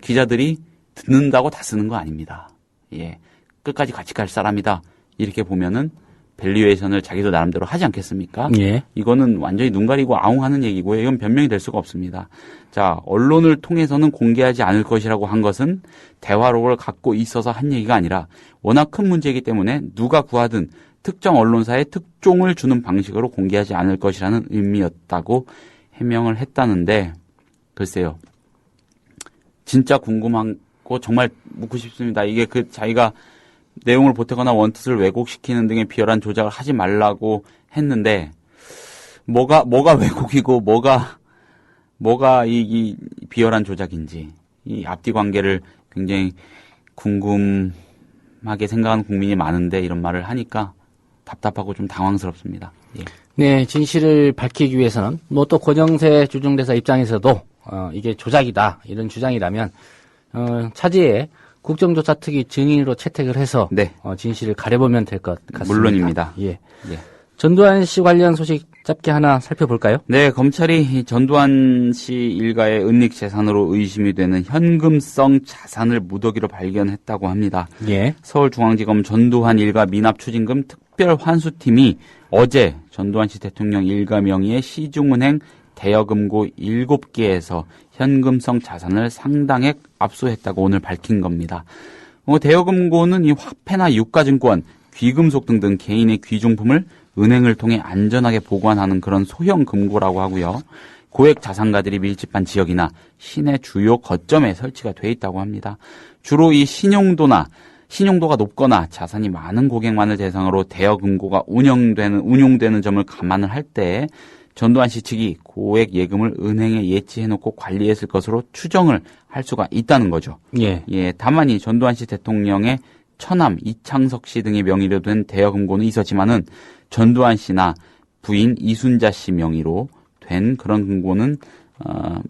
기자들이 듣는다고 다 쓰는 거 아닙니다. 예, 끝까지 같이 갈 사람이다. 이렇게 보면은 밸류에이션을 자기도 나름대로 하지 않겠습니까? 예. 이거는 완전히 눈 가리고 아웅하는 얘기고요. 이건 변명이 될 수가 없습니다. 자, 언론을 통해서는 공개하지 않을 것이라고 한 것은 대화록을 갖고 있어서 한 얘기가 아니라 워낙 큰 문제이기 때문에 누가 구하든 특정 언론사에 특종을 주는 방식으로 공개하지 않을 것이라는 의미였다고 해명을 했다는데 글쎄요. 진짜 궁금하고 정말 묻고 싶습니다. 이게 자기가 내용을 보태거나 원뜻을 왜곡시키는 등의 비열한 조작을 하지 말라고 했는데 뭐가 왜곡이고 뭐가 이 비열한 조작인지 이 앞뒤 관계를 굉장히 궁금하게 생각하는 국민이 많은데 이런 말을 하니까 답답하고 좀 당황스럽습니다. 예. 네, 진실을 밝히기 위해서는 또 권영세 주중대사 입장에서도 이게 조작이다 이런 주장이라면 차제에 국정조사특위 증인으로 채택을 해서 네. 진실을 가려보면 될 것 같습니다. 물론입니다. 예. 예. 전두환 씨 관련 소식 짧게 하나 살펴볼까요? 네, 검찰이 전두환 씨 일가의 은닉 재산으로 의심이 되는 현금성 자산을 무더기로 발견했다고 합니다. 예. 서울중앙지검 전두환 일가 미납추징금 특별환수팀이 어제 전두환 씨 대통령 일가 명의의 시중은행 대여금고 7개에서 현금성 자산을 상당액 압수했다고 오늘 밝힌 겁니다. 대여금고는 이 화폐나 유가증권, 귀금속 등등 개인의 귀중품을 은행을 통해 안전하게 보관하는 그런 소형 금고라고 하고요. 고액 자산가들이 밀집한 지역이나 시내 주요 거점에 설치가 돼 있다고 합니다. 주로 이 신용도가 높거나 자산이 많은 고객만을 대상으로 대여금고가 운용되는 점을 감안을 할 때 전두환 씨 측이 고액 예금을 은행에 예치해놓고 관리했을 것으로 추정을 할 수가 있다는 거죠. 예. 예, 다만 이 전두환 씨 대통령의 처남 이창석 씨 등의 명의로 된 대여금고는 있었지만은 전두환 씨나 부인 이순자 씨 명의로 된 그런 금고는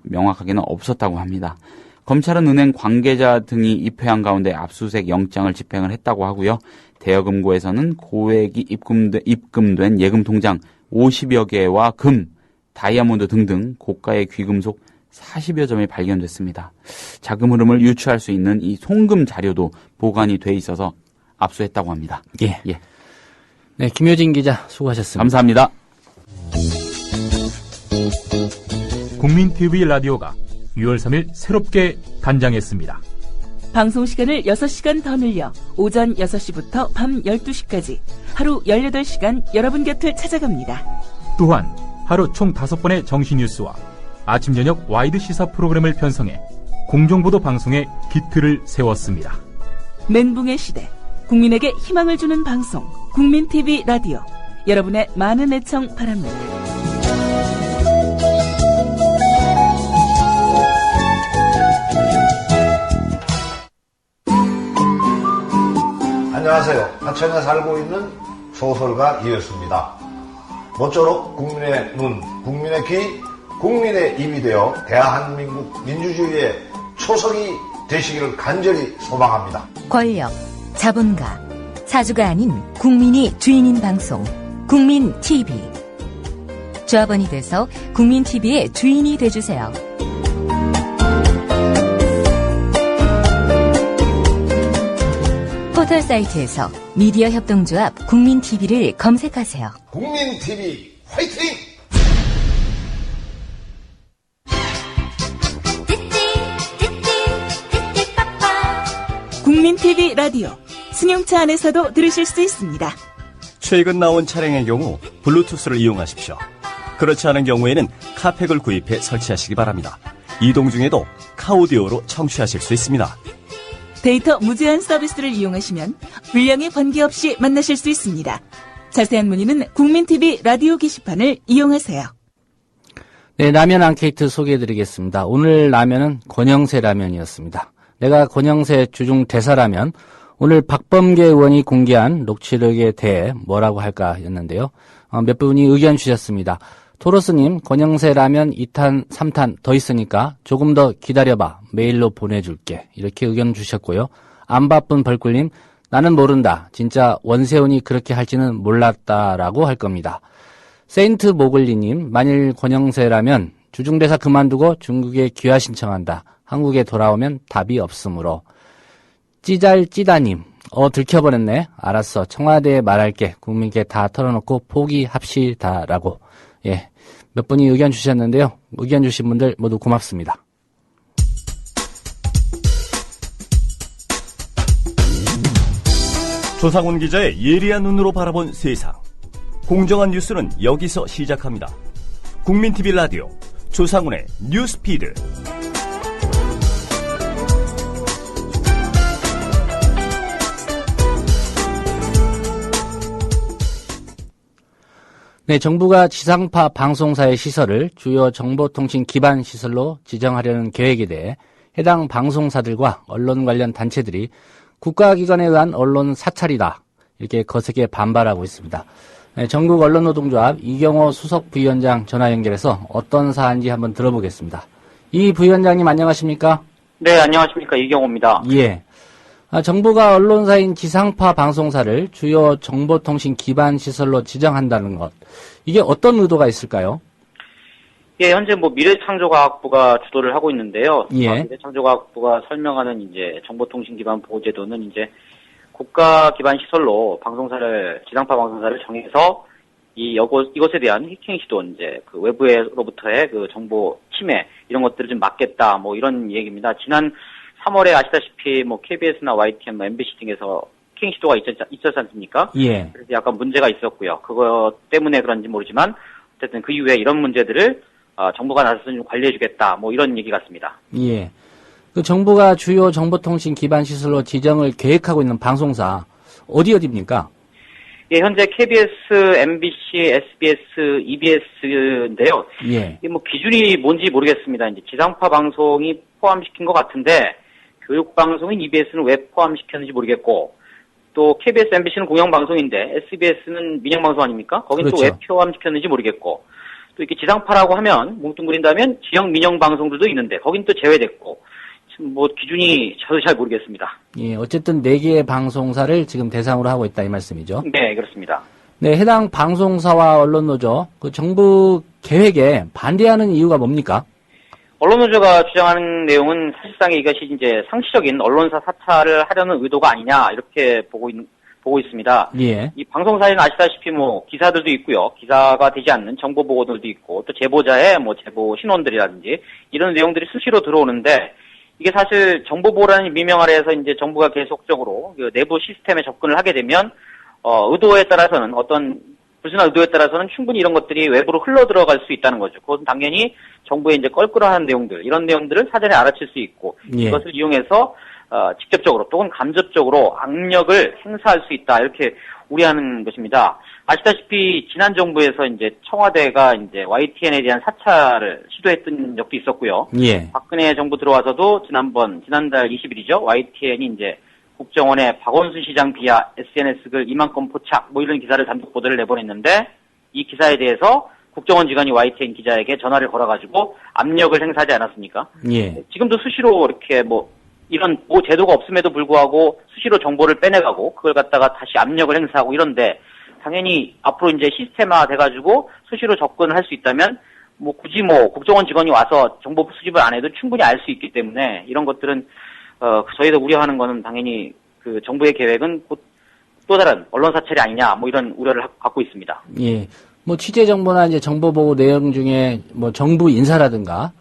명확하게는 없었다고 합니다. 검찰은 은행 관계자 등이 입회한 가운데 압수수색 영장을 집행을 했다고 하고요. 대여금고에서는 고액이 입금된 예금 통장 50여 개와 금, 다이아몬드 등등 고가의 귀금속 40여 점이 발견됐습니다. 자금 흐름을 유추할 수 있는 이 송금 자료도 보관이 돼 있어서 압수했다고 합니다. 예. 네, 김효진 기자 수고하셨습니다. 감사합니다. 국민TV 라디오가 6월 3일 새롭게 단장했습니다. 방송 시간을 6시간 더 늘려 오전 6시부터 밤 12시까지 하루 18시간 여러분 곁을 찾아갑니다. 또한 하루 총 5번의 정시 뉴스와 아침 저녁 와이드 시사 프로그램을 편성해 공정보도 방송에 기틀을 세웠습니다. 멘붕의 시대, 국민에게 희망을 주는 방송 국민TV 라디오, 여러분의 많은 애청 바랍니다. 안녕하세요. 하천에 살고 있는 소설가 이효수입니다. 모쪼록 국민의 눈, 국민의 귀, 국민의 입이 되어 대한민국 민주주의의 초석이 되시기를 간절히 소망합니다. 권력, 자본가, 사주가 아닌 국민이 주인인 방송 국민TV. 조합원이 돼서 국민TV의 주인이 돼주세요. 포털 사이트에서 미디어 협동조합 국민TV를 검색하세요. 국민TV 화이팅! 국민TV 라디오, 승용차 안에서도 들으실 수 있습니다. 최근 나온 차량의 경우 블루투스를 이용하십시오. 그렇지 않은 경우에는 카팩을 구입해 설치하시기 바랍니다. 이동 중에도 카오디오로 청취하실 수 있습니다. 데이터 무제한 서비스를 이용하시면 분량에 관계없이 만나실 수 있습니다. 자세한 문의는 국민TV 라디오 게시판을 이용하세요. 네, 라면 앙케이트 소개해드리겠습니다. 오늘 라면은 권영세 라면이었습니다. 내가 권영세 주중 대사라면 오늘 박범계 의원이 공개한 녹취록에 대해 뭐라고 할까였는데요. 몇 분이 의견 주셨습니다. 토로스님, 권영세 라면 2탄, 3탄 더 있으니까 조금 더 기다려봐. 메일로 보내줄게. 이렇게 의견 주셨고요. 안 바쁜 벌꿀님, 나는 모른다. 진짜 원세훈이 그렇게 할지는 몰랐다라고 할 겁니다. 세인트 모글리님, 만일 권영세라면 주중대사 그만두고 중국에 귀화 신청한다. 한국에 돌아오면 답이 없으므로. 찌잘찌다님, 들켜버렸네. 알았어. 청와대에 말할게. 국민께 다 털어놓고 포기합시다라고. 예, 몇 분이 의견 주셨는데요. 의견 주신 분들 모두 고맙습니다. 조상훈 기자의 예리한 눈으로 바라본 세상. 공정한 뉴스는 여기서 시작합니다. 국민TV 라디오 조상훈의 뉴스피드. 네, 정부가 지상파 방송사의 시설을 주요 정보통신 기반 시설로 지정하려는 계획에 대해 해당 방송사들과 언론 관련 단체들이 국가기관에 의한 언론 사찰이다. 이렇게 거세게 반발하고 있습니다. 네, 전국 언론노동조합 이경호 수석 부위원장 전화 연결해서 어떤 사안인지 한번 들어보겠습니다. 이 부위원장님 안녕하십니까? 네, 안녕하십니까. 이경호입니다. 예. 정부가 언론사인 지상파 방송사를 주요 정보통신 기반 시설로 지정한다는 것. 이게 어떤 의도가 있을까요? 예, 현재 미래창조과학부가 주도를 하고 있는데요. 예. 미래창조과학부가 설명하는 이제 정보통신 기반 보호제도는 이제 국가 기반 시설로 지상파 방송사를 정해서 이것에 대한 해킹 시도 이제 그 외부로부터의 그 정보 침해 이런 것들을 좀 막겠다 이런 얘기입니다. 지난 3월에 아시다시피 KBS나 YTN, MBC 등에서 해킹 시도가 있었지 않습니까? 예. 그래서 약간 문제가 있었고요. 그것 때문에 그런지 모르지만 어쨌든 그 이후에 이런 문제들을 정부가 나서서 좀 관리해주겠다 이런 얘기 같습니다. 예. 그 정부가 주요 정보통신 기반 시설로 지정을 계획하고 있는 방송사 어디입니까? 예, 현재 KBS, MBC, SBS, EBS인데요. 예. 이게 기준이 뭔지 모르겠습니다. 이제 지상파 방송이 포함시킨 것 같은데 교육 방송인 EBS는 왜 포함시켰는지 모르겠고 또 KBS, MBC는 공영방송인데 SBS는 민영방송 아닙니까? 거긴 그렇죠. 또 왜 포함시켰는지 모르겠고 또 이렇게 지상파라고 하면 뭉뚱그린다면 지역 민영방송들도 있는데 거긴 또 제외됐고 기준이 저도 잘 모르겠습니다. 예, 어쨌든 4개의 방송사를 지금 대상으로 하고 있다 이 말씀이죠. 네, 그렇습니다. 네, 해당 방송사와 언론노조 그 정부 계획에 반대하는 이유가 뭡니까? 언론노조가 주장하는 내용은 사실상 이것이 이제 상시적인 언론사 사찰을 하려는 의도가 아니냐 이렇게 보고 있습니다. 예. 이 방송사에는 아시다시피 기사들도 있고요. 기사가 되지 않는 정보 보고들도 있고 또 제보자의 제보 신원들이라든지 이런 내용들이 수시로 들어오는데 이게 사실 정보 보호라는 미명 아래에서 이제 정부가 계속적으로 그 내부 시스템에 접근을 하게 되면 의도에 따라서는 어떤 불순한 의도에 따라서는 충분히 이런 것들이 외부로 흘러 들어갈 수 있다는 거죠. 그것은 당연히 정부의 이제 껄끄러한 내용들 이런 내용들을 사전에 알아챌 수 있고 예. 이것을 이용해서 직접적으로 또는 간접적으로 악력을 행사할 수 있다 이렇게 우려하는 것입니다. 아시다시피 지난 정부에서 이제 청와대가 이제 YTN에 대한 사찰을 시도했던 적도 있었고요. 예. 박근혜 정부 들어와서도 지난달 20일이죠. YTN이 이제 국정원에 박원순 시장 비하 SNS 글 2만 건 포착 이런 기사를 단독 보도를 내보냈는데 이 기사에 대해서 국정원 직원이 YTN 기자에게 전화를 걸어가지고 압력을 행사하지 않았습니까? 예. 지금도 수시로 이렇게 이런 제도가 없음에도 불구하고 수시로 정보를 빼내가고 그걸 갖다가 다시 압력을 행사하고 이런데 당연히 앞으로 이제 시스템화 돼가지고 수시로 접근을 할 수 있다면 굳이 국정원 직원이 와서 정보 수집을 안 해도 충분히 알 수 있기 때문에 이런 것들은 저희가 우려하는 거는 당연히 그 정부의 계획은 곧 또 다른 언론 사찰이 아니냐 이런 우려를 갖고 있습니다. 예. 취재 정보나 이제 정보 보고 내용 중에 정부 인사라든가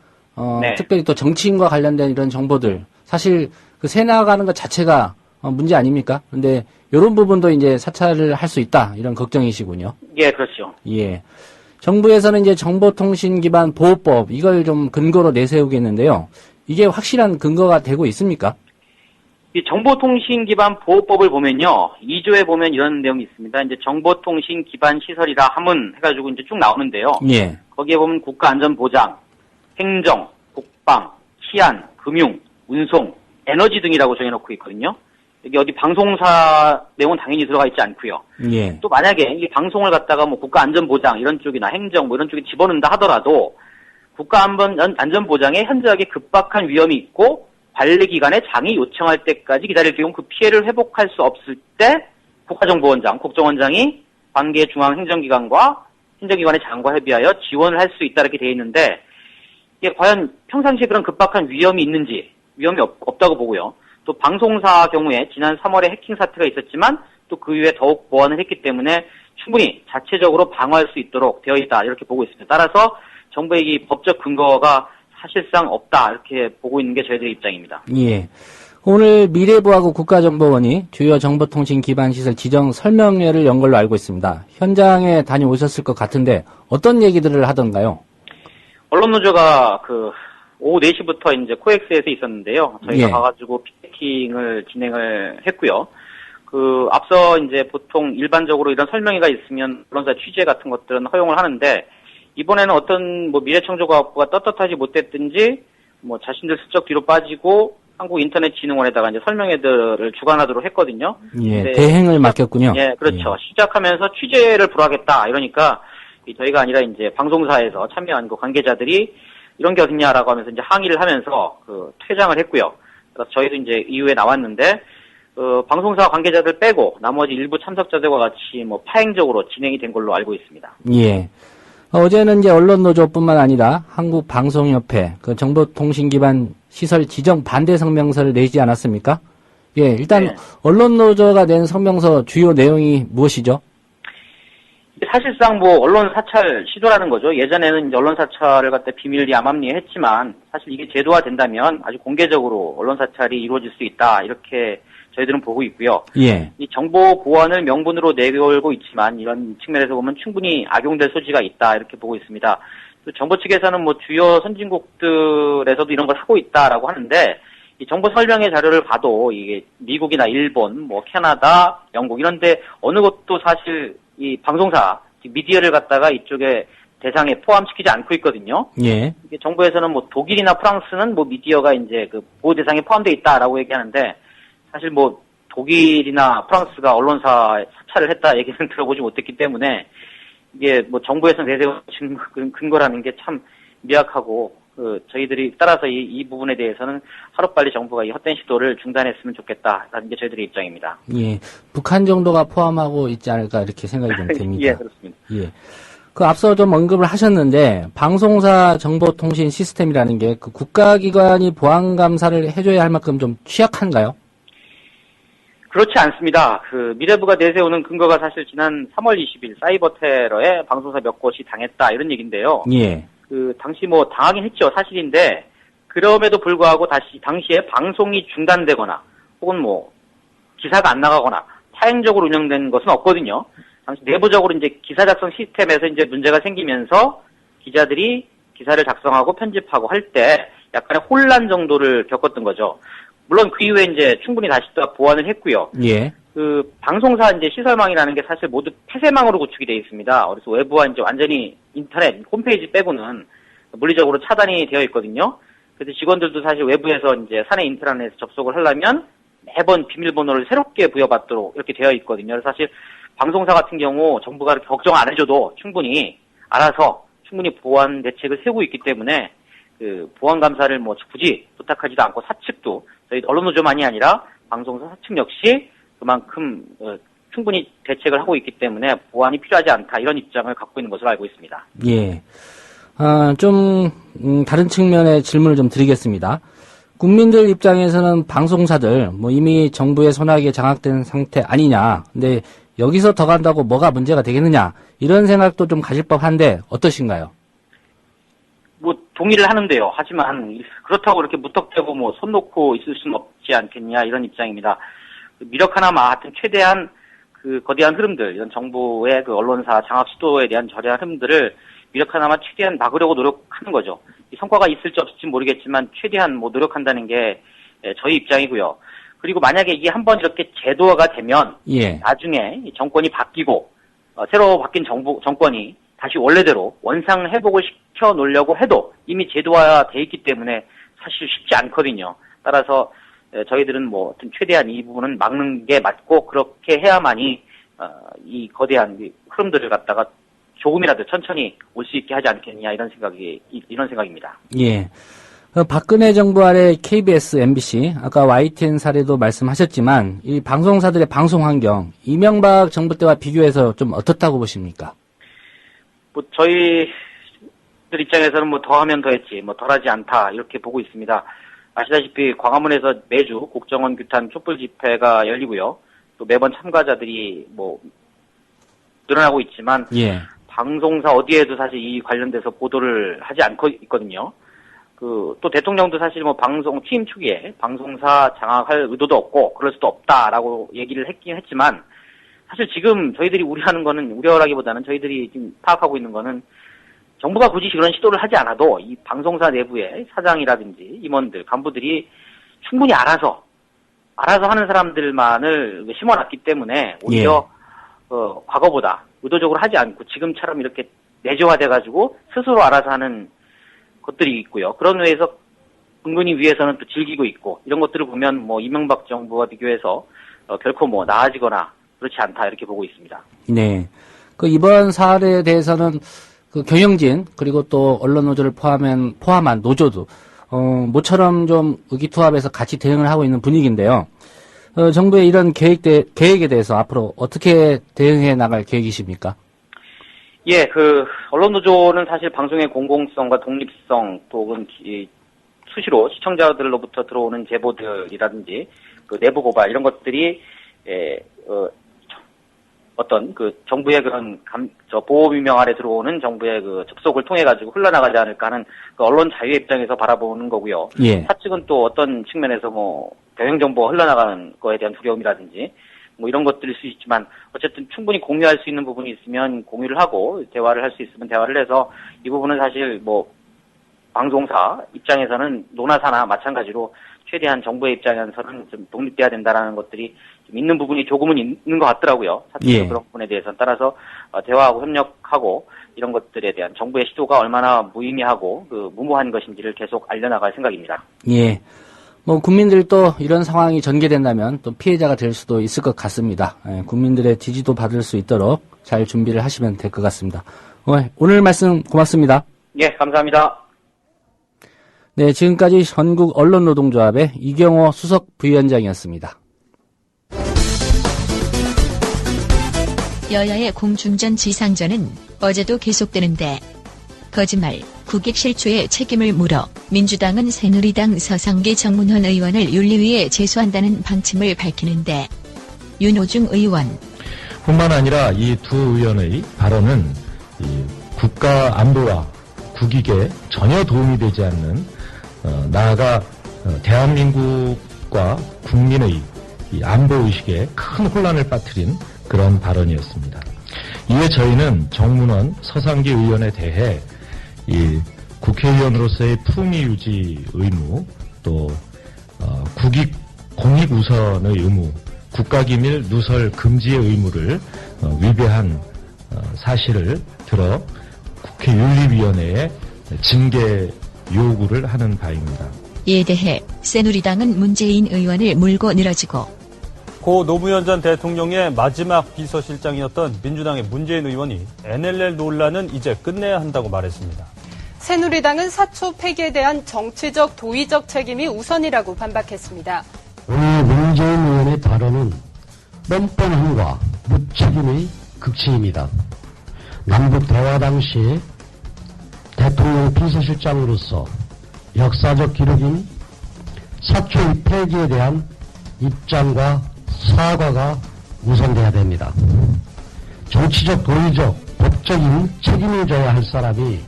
네. 특별히 또 정치인과 관련된 이런 정보들 사실 그 새 나가는 것 자체가 문제 아닙니까? 근데 이런 부분도 이제 사찰을 할 수 있다 이런 걱정이시군요. 예, 그렇죠. 예. 정부에서는 이제 정보통신 기반 보호법 이걸 좀 근거로 내세우겠는데요. 이게 확실한 근거가 되고 있습니까? 이 정보통신 기반 보호법을 보면요. 2조에 보면 이런 내용이 있습니다. 이제 정보통신 기반 시설이라 함은 해가지고 이제 쭉 나오는데요. 예. 거기에 보면 국가안전보장, 행정, 국방, 치안, 금융, 운송, 에너지 등이라고 정해놓고 있거든요. 여기 어디 방송사 내용은 당연히 들어가 있지 않고요. 예. 또 만약에 이 방송을 갖다가 뭐 국가안전보장 이런 쪽이나 행정 뭐 이런 쪽에 집어넣는다 하더라도 국가안전보장에 현저하게 급박한 위험이 있고 관리기관의 장이 요청할 때까지 기다릴 경우 그 피해를 회복할 수 없을 때 국가정보원장, 국정원장이 관계 중앙행정기관과 행정기관의 장과 협의하여 지원을 할 수 있다 이렇게 되어 있는데 이게 과연 평상시에 그런 급박한 위험이 있는지 위험이 없다고 보고요. 또 방송사 경우에 지난 3월에 해킹 사태가 있었지만 또 그 이후에 더욱 보완을 했기 때문에 충분히 자체적으로 방어할 수 있도록 되어 있다 이렇게 보고 있습니다. 따라서 정부의 이 법적 근거가 사실상 없다 이렇게 보고 있는 게 저희들의 입장입니다. 예. 오늘 미래부하고 국가정보원이 주요 정보통신 기반 시설 지정 설명회를 연 걸로 알고 있습니다. 현장에 다녀오셨을 것 같은데 어떤 얘기들을 하던가요? 언론노조가 오후 4시부터 이제 코엑스에서 있었는데요. 저희가 예. 가가지고 피켓팅을 진행을 했고요. 앞서 이제 보통 일반적으로 이런 설명회가 있으면 언론사 취재 같은 것들은 허용을 하는데 이번에는 어떤 미래창조과학부가 떳떳하지 못했든지 자신들 슬쩍 뒤로 빠지고 한국인터넷진흥원에다가 이제 설명회들을 주관하도록 했거든요. 예, 대행을 맡겼군요. 예, 그렇죠. 시작하면서 취재를 불하겠다 이러니까 저희가 아니라 이제 방송사에서 참여한 그 관계자들이 이런 게 어딨냐라고 하면서 이제 항의를 하면서 퇴장을 했고요. 그래서 저희도 이제 이후에 나왔는데 방송사 관계자들 빼고 나머지 일부 참석자들과 같이 파행적으로 진행이 된 걸로 알고 있습니다. 예. 어제는 이제 언론노조뿐만 아니라 한국방송협회 정보통신 기반 시설 지정 반대 성명서를 내지 않았습니까? 예, 일단 네. 언론노조가 낸 성명서 주요 내용이 무엇이죠? 사실상 언론 사찰 시도라는 거죠. 예전에는 이제 언론 사찰을 갖다 비밀리 암암리에 했지만 사실 이게 제도화된다면 아주 공개적으로 언론 사찰이 이루어질 수 있다 이렇게 저희들은 보고 있고요. 예. 이 정보 보안을 명분으로 내걸고 있지만 이런 측면에서 보면 충분히 악용될 소지가 있다 이렇게 보고 있습니다. 또 정부 측에서는 주요 선진국들에서도 이런 걸 하고 있다라고 하는데 이 정보 설명회 자료를 봐도 이게 미국이나 일본, 캐나다, 영국 이런데 어느 것도 사실 이 방송사 미디어를 갖다가 이쪽에 대상에 포함시키지 않고 있거든요. 예. 이게 정부에서는 독일이나 프랑스는 미디어가 이제 보호 대상에 포함되어 있다라고 얘기하는데 사실 독일이나 프랑스가 언론사 사찰을 했다 얘기는 들어보지 못했기 때문에 이게 정부에서 내세운 근거라는 게 참 미약하고 저희들이 따라서 이 부분에 대해서는 하루빨리 정부가 이 헛된 시도를 중단했으면 좋겠다라는 게 저희들의 입장입니다. 예. 북한 정도가 포함하고 있지 않을까 이렇게 생각이 좀 됩니다. 예, 그렇습니다. 예. 앞서 좀 언급을 하셨는데 방송사 정보통신 시스템이라는 게 국가기관이 보안 감사를 해줘야 할 만큼 좀 취약한가요? 그렇지 않습니다. 미래부가 내세우는 근거가 사실 지난 3월 20일 사이버 테러에 방송사 몇 곳이 당했다 이런 얘기인데요. 예. 당시 당하긴 했죠. 사실인데 그럼에도 불구하고 당시에 방송이 중단되거나 혹은 기사가 안 나가거나 파행적으로 운영된 것은 없거든요. 당시 내부적으로 이제 기사 작성 시스템에서 이제 문제가 생기면서 기자들이 기사를 작성하고 편집하고 할 때 약간의 혼란 정도를 겪었던 거죠. 물론 그 이후에 이제 충분히 다시 또 보완을 했고요. 예. 방송사 이제 시설망이라는 게 사실 모두 폐쇄망으로 구축이 되어 있습니다. 그래서 외부와 이제 완전히 인터넷 홈페이지 빼고는 물리적으로 차단이 되어 있거든요. 그래서 직원들도 사실 외부에서 이제 사내 인트라넷에 접속을 하려면 매번 비밀번호를 새롭게 부여받도록 이렇게 되어 있거든요. 그래서 사실 방송사 같은 경우 정부가 이렇게 걱정 안 해줘도 충분히 알아서 충분히 보안 대책을 세우고 있기 때문에 보안 감사를 굳이 부탁하지도 않고 사측도 저희 언론노조만이 아니라 방송사 사측 역시 그만큼 충분히 대책을 하고 있기 때문에 보완이 필요하지 않다 이런 입장을 갖고 있는 것으로 알고 있습니다. 예. 다른 측면의 질문을 좀 드리겠습니다. 국민들 입장에서는 방송사들 이미 정부의 손아귀에 장악된 상태 아니냐. 근데 여기서 더 간다고 뭐가 문제가 되겠느냐. 이런 생각도 좀 가질 법한데 어떠신가요? 동의를 하는데요. 하지만 그렇다고 이렇게 무턱대고 손 놓고 있을 수는 없지 않겠냐 이런 입장입니다. 미력하나마 하여튼 최대한 거대한 흐름들, 이런 정부의 언론사 장악 시도에 대한 저대한 흐름들을 미력하나마 최대한 막으려고 노력하는 거죠. 이 성과가 있을지 없을지 모르겠지만 최대한 노력한다는 게 저희 입장이고요. 그리고 만약에 이게 한번 이렇게 제도화가 되면 예. 나중에 정권이 바뀌고 새로 바뀐 정권이 다시 원래대로 원상 회복을 시켜 놓으려고 해도 이미 제도화돼 있기 때문에 사실 쉽지 않거든요. 따라서 저희들은 뭐 최대한 이 부분은 막는 게 맞고 그렇게 해야만이 이 거대한 흐름들을 갖다가 조금이라도 천천히 올 수 있게 하지 않겠냐 이런 생각입니다. 예. 박근혜 정부 아래 KBS, MBC, 아까 YTN 사례도 말씀하셨지만 이 방송사들의 방송 환경 이명박 정부 때와 비교해서 좀 어떻다고 보십니까? 뭐 저희들 입장에서는 뭐 더하면 더했지 뭐 덜하지 않다 이렇게 보고 있습니다. 아시다시피 광화문에서 매주 국정원 규탄 촛불 집회가 열리고요. 또 매번 참가자들이 뭐 늘어나고 있지만 예. 방송사 어디에도 사실 이 관련돼서 보도를 하지 않고 있거든요. 또 대통령도 사실 뭐 방송 취임 초기에 방송사 장악할 의도도 없고 그럴 수도 없다라고 얘기를 했긴 했지만 사실 지금 저희들이 우려라기보다는 저희들이 지금 파악하고 있는 거는 정부가 굳이 그런 시도를 하지 않아도 이 방송사 내부의 사장이라든지 임원들, 간부들이 충분히 알아서 하는 사람들만을 심어놨기 때문에 오히려 과거보다 의도적으로 하지 않고 지금처럼 이렇게 내재화돼가지고 스스로 알아서 하는 것들이 있고요. 그런 의에서 은근히 위에서는 또 즐기고 있고 이런 것들을 보면 뭐 이명박 정부와 비교해서 결코 뭐 나아지거나 그렇지 않다 이렇게 보고 있습니다. 네. 이번 사례에 대해서는 경영진 그리고 또 언론 노조를 포함한 노조도 모처럼 좀 의기투합해서 같이 대응을 하고 있는 분위기인데요. 정부의 이런 계획에 대해서 앞으로 어떻게 대응해 나갈 계획이십니까? 예, 언론노조는 사실 방송의 공공성과 독립성, 또는 수시로 시청자들로부터 들어오는 제보들이라든지, 내부 고발, 이런 것들이, 정부의 보호명령 아래 들어오는 정부의 접속을 통해가지고 흘러나가지 않을까 하는 언론 자유의 입장에서 바라보는 거고요. 예. 사측은 또 어떤 측면에서 경영정보가 흘러나가는 거에 대한 두려움이라든지, 이런 것들일 수 있지만 어쨌든 충분히 공유할 수 있는 부분이 있으면 공유를 하고 대화를 할 수 있으면 대화를 해서 이 부분은 사실 방송사 입장에서는 노나사나 마찬가지로 최대한 정부의 입장에서는 좀 독립돼야 된다라는 것들이 좀 있는 부분이 조금은 있는 것 같더라고요. 사실 그런 부분에 대해서는 따라서 대화하고 협력하고 이런 것들에 대한 정부의 시도가 얼마나 무의미하고 무모한 것인지를 계속 알려나갈 생각입니다. 예. 국민들도 이런 상황이 전개된다면 또 피해자가 될 수도 있을 것 같습니다. 국민들의 지지도 받을 수 있도록 잘 준비를 하시면 될 것 같습니다. 오늘 말씀 고맙습니다. 예, 감사합니다. 네, 지금까지 전국 언론노동조합의 이경호 수석 부위원장이었습니다. 여야의 공중전 지상전은 어제도 계속되는데 거짓말, 국익 실추의 책임을 물어 민주당은 새누리당 서상기 정문원 의원을 윤리위에 제소한다는 방침을 밝히는데 윤호중 의원 뿐만 아니라 이 두 의원의 발언은 국가 안보와 국익에 전혀 도움이 되지 않는 나아가 대한민국과 국민의 이 안보의식에 큰 혼란을 빠뜨린 그런 발언이었습니다. 이에 저희는 정문원 서상기 의원에 대해 이 국회의원으로서의 품위 유지 의무, 또 국익 공익 우선의 의무, 국가기밀 누설 금지의 의무를 위배한 사실을 들어 국회윤리위원회에 징계 요구를 하는 바입니다. 이에 대해 새누리당은 문재인 의원을 물고 늘어지고 고 노무현 전 대통령의 마지막 비서실장이었던 민주당의 문재인 의원이 NLL 논란은 이제 끝내야 한다고 말했습니다. 새누리당은 사초 폐기에 대한 정치적 도의적 책임이 우선이라고 반박했습니다. 오늘 문재인 의원의 발언은 뻔뻔함과 무책임의 극치입니다. 남북 대화 당시 대통령 비서실장으로서 역사적 기록인 사초의 폐기에 대한 입장과 사과가 우선돼야 됩니다. 정치적, 도의적, 법적인 책임을 져야 할 사람이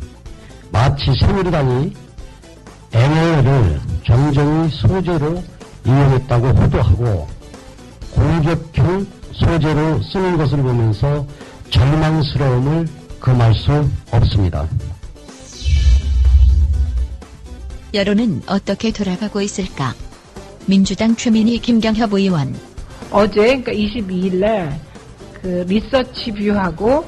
마치 새누리당이 NLL을 정쟁의 소재로 이용했다고 호도하고 공격형 소재로 쓰는 것을 보면서 절망스러움을 금할 수 없습니다. 여론은 어떻게 돌아가고 있을까? 민주당 최민희 김경협 의원. 어제 그러니까 22일 날 그 리서치 뷰하고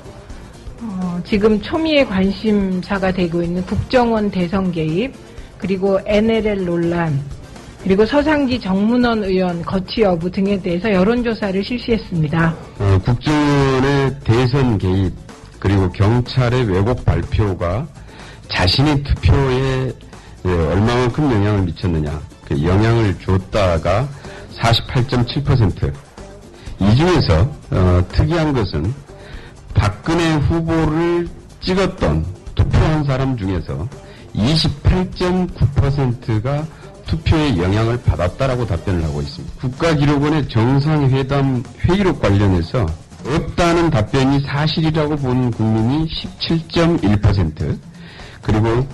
지금 초미의 관심사가 되고 있는 국정원 대선 개입 그리고 NLL 논란 그리고 서상지 정문원 의원 거취 여부 등에 대해서 여론조사를 실시했습니다. 국정원의 대선 개입 그리고 경찰의 왜곡 발표가 자신의 투표에 얼마만큼 영향을 미쳤느냐 그 영향을 줬다가 48.7%. 이 중에서 특이한 것은 박근혜 후보를 찍었던 투표한 사람 중에서 28.9%가 투표에 영향을 받았다라고 답변을 하고 있습니다. 국가기록원의 정상회담 회의록 관련해서 없다는 답변이 사실이라고 보는 국민이 17.1%, 그리고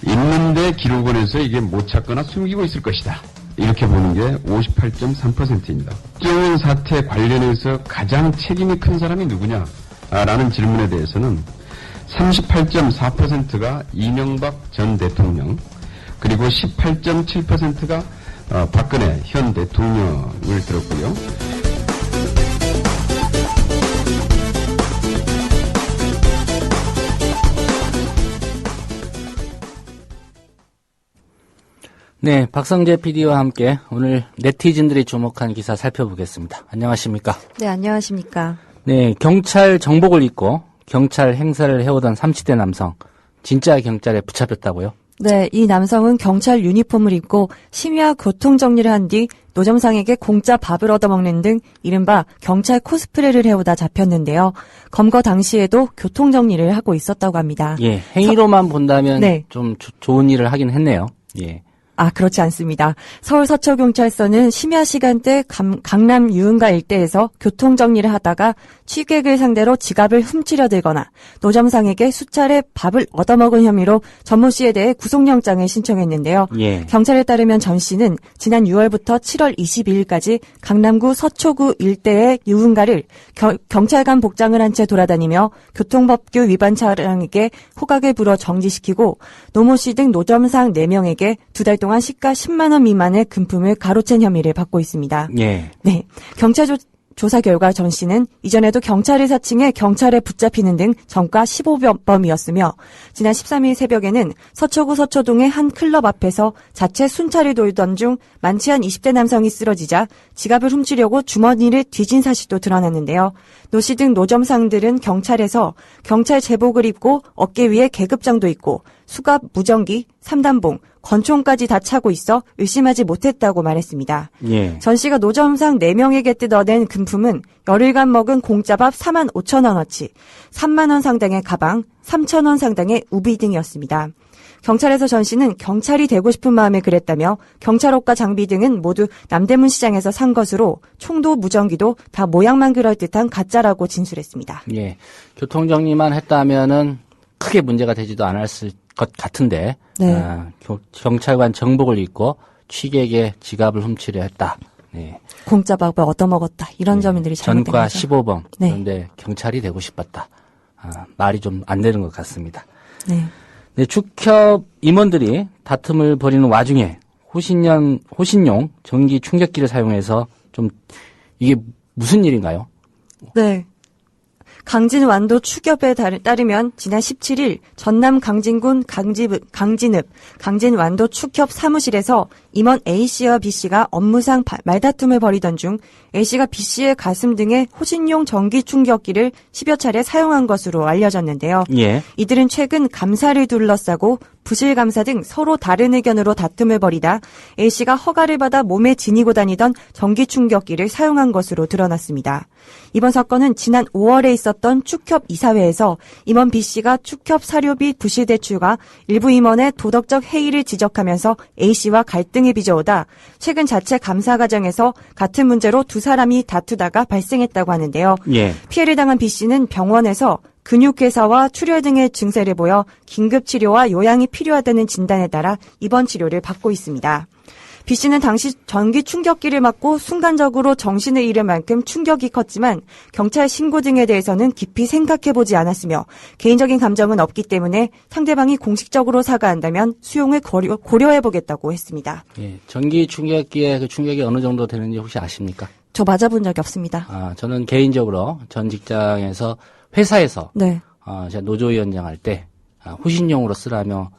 있는데 기록원에서 이게 못 찾거나 숨기고 있을 것이다, 이렇게 보는 게 58.3%입니다. 국정원 사태 관련해서 가장 책임이 큰 사람이 누구냐? 라는 질문에 대해서는 38.4%가 이명박 전 대통령, 그리고 18.7%가 박근혜 현 대통령을 들었고요. 네, 박성재 PD와 함께 오늘 네티즌들이 주목한 기사 살펴보겠습니다. 안녕하십니까? 네, 안녕하십니까? 네, 경찰 정복을 입고 경찰 행사를 해오던 30대 남성, 진짜 경찰에 붙잡혔다고요? 네, 이 남성은 경찰 유니폼을 입고 심야 교통정리를 한 뒤 노점상에게 공짜 밥을 얻어먹는 등 이른바 경찰 코스프레를 해오다 잡혔는데요. 검거 당시에도 교통정리를 하고 있었다고 합니다. 예, 행위로만 본다면 네. 좀 좋은 일을 하긴 했네요. 예. 그렇지 않습니다. 서울 서초경찰서는 심야 시간대 강남 유흥가 일대에서 교통정리를 하다가 취객을 상대로 지갑을 훔치려 들거나 노점상에게 수차례 밥을 얻어먹은 혐의로 전모 씨에 대해 구속영장을 신청했는데요. 예. 경찰에 따르면 전 씨는 지난 6월부터 7월 22일까지 강남구 서초구 일대의 유흥가를 경찰관 복장을 한 채 돌아다니며 교통법규 위반 차량에게 호각을 불어 정지시키고 노모 씨 등 노점상 4명에게 2달 동안 시가 10만 원 미만의 금품을 가로챈 혐의를 받고 있습니다. 예. 네. 경찰 조사 결과 전 씨는 이전에도 경찰을 사칭해 경찰에 붙잡히는 등 전과 15범이었으며 지난 13일 새벽에는 서초구 서초동의 한 클럽 앞에서 자체 순찰을 돌던 중 만취한 20대 남성이 쓰러지자 지갑을 훔치려고 주머니를 뒤진 사실도 드러났는데요. 노 씨 등 노점상들은 경찰에서 경찰 제복을 입고 어깨 위에 계급장도 있고 수갑, 무전기, 3단봉, 권총까지 다 차고 있어 의심하지 못했다고 말했습니다. 예. 전 씨가 노점상 4명에게 뜯어낸 금품은 열흘간 먹은 공짜밥 4만 5천 원어치, 3만 원 상당의 가방, 3천 원 상당의 우비 등이었습니다. 경찰에서 전 씨는 경찰이 되고 싶은 마음에 그랬다며 경찰옷과 장비 등은 모두 남대문 시장에서 산 것으로 총도 무전기도 다 모양만 그럴듯한 가짜라고 진술했습니다. 예. 교통정리만 했다면은 크게 문제가 되지도 않았을 것 같은데, 네. 경찰관 정복을 입고 취객의 지갑을 훔치려 했다. 네. 공짜밥을 얻어먹었다. 이런 점들이 잘못된 전과 거죠. 15범. 네. 그런데 경찰이 되고 싶었다. 말이 좀 안 되는 것 같습니다. 네. 네, 축협 임원들이 다툼을 벌이는 와중에 호신용 전기 충격기를 사용해서 좀 이게 무슨 일인가요? 네. 강진완도 추격에 따르면 지난 17일 전남 강진군 강진완도 축협 사무실에서 임원 A씨와 B씨가 업무상 말다툼을 벌이던 중 A씨가 B씨의 가슴 등에 호신용 전기 충격기를 10여 차례 사용한 것으로 알려졌는데요. 예. 이들은 최근 감사를 둘러싸고 부실 감사 등 서로 다른 의견으로 다툼을 벌이다 A씨가 허가를 받아 몸에 지니고 다니던 전기 충격기를 사용한 것으로 드러났습니다. 이번 사건은 지난 5월에 있었던 축협 이사회에서 임원 B씨가 축협 사료비 부실 대출과 일부 임원의 도덕적 해이를 지적하면서 A씨와 갈등이 빚어오다 최근 자체 감사 과정에서 같은 문제로 두 사람이 다투다가 발생했다고 하는데요. 예. 피해를 당한 B씨는 병원에서 근육괴사와 출혈 등의 증세를 보여 긴급 치료와 요양이 필요하다는 진단에 따라 입원 치료를 받고 있습니다. B 씨는 당시 전기 충격기를 맞고 순간적으로 정신을 잃을 만큼 충격이 컸지만 경찰 신고 등에 대해서는 깊이 생각해보지 않았으며 개인적인 감정은 없기 때문에 상대방이 공식적으로 사과한다면 수용을 고려해보겠다고 했습니다. 예, 전기 충격기의 그 충격이 어느 정도 되는지 혹시 아십니까? 저 맞아본 적이 없습니다. 저는 개인적으로 전 직장에서 회사에서 네. 제가 노조위원장 할 때 후신용으로 쓰라며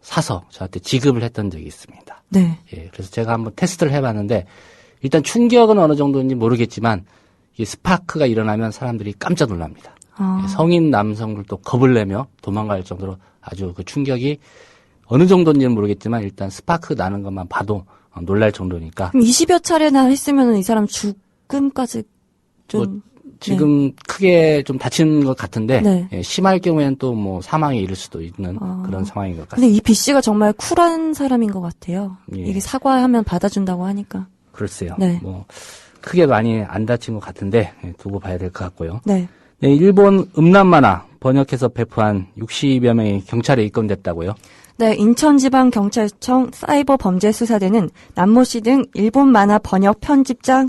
사서 저한테 지급을 했던 적이 있습니다. 네. 예, 그래서 제가 한번 테스트를 해봤는데 일단 충격은 어느 정도인지 모르겠지만 이 스파크가 일어나면 사람들이 깜짝 놀랍니다. 예, 성인 남성들도 겁을 내며 도망갈 정도로 아주 그 충격이 어느 정도인지는 모르겠지만 일단 스파크 나는 것만 봐도 놀랄 정도니까. 그럼 20여 차례나 했으면 이 사람 죽음까지 좀. 지금 크게 좀 다친 것 같은데 네. 예, 심할 경우에는 또 뭐 사망에 이를 수도 있는 그런 상황인 것 같습니다. 근데 이 B 씨가 정말 쿨한 사람인 것 같아요. 예. 이게 사과하면 받아준다고 하니까. 글쎄요. 네. 뭐 크게 많이 안 다친 것 같은데 두고 봐야 될 것 같고요. 네. 네, 일본 음란 만화 번역해서 배포한 60여 명이 경찰에 입건됐다고요? 네, 인천지방경찰청 사이버범죄수사대는 남모 씨 등 일본 만화 번역 편집자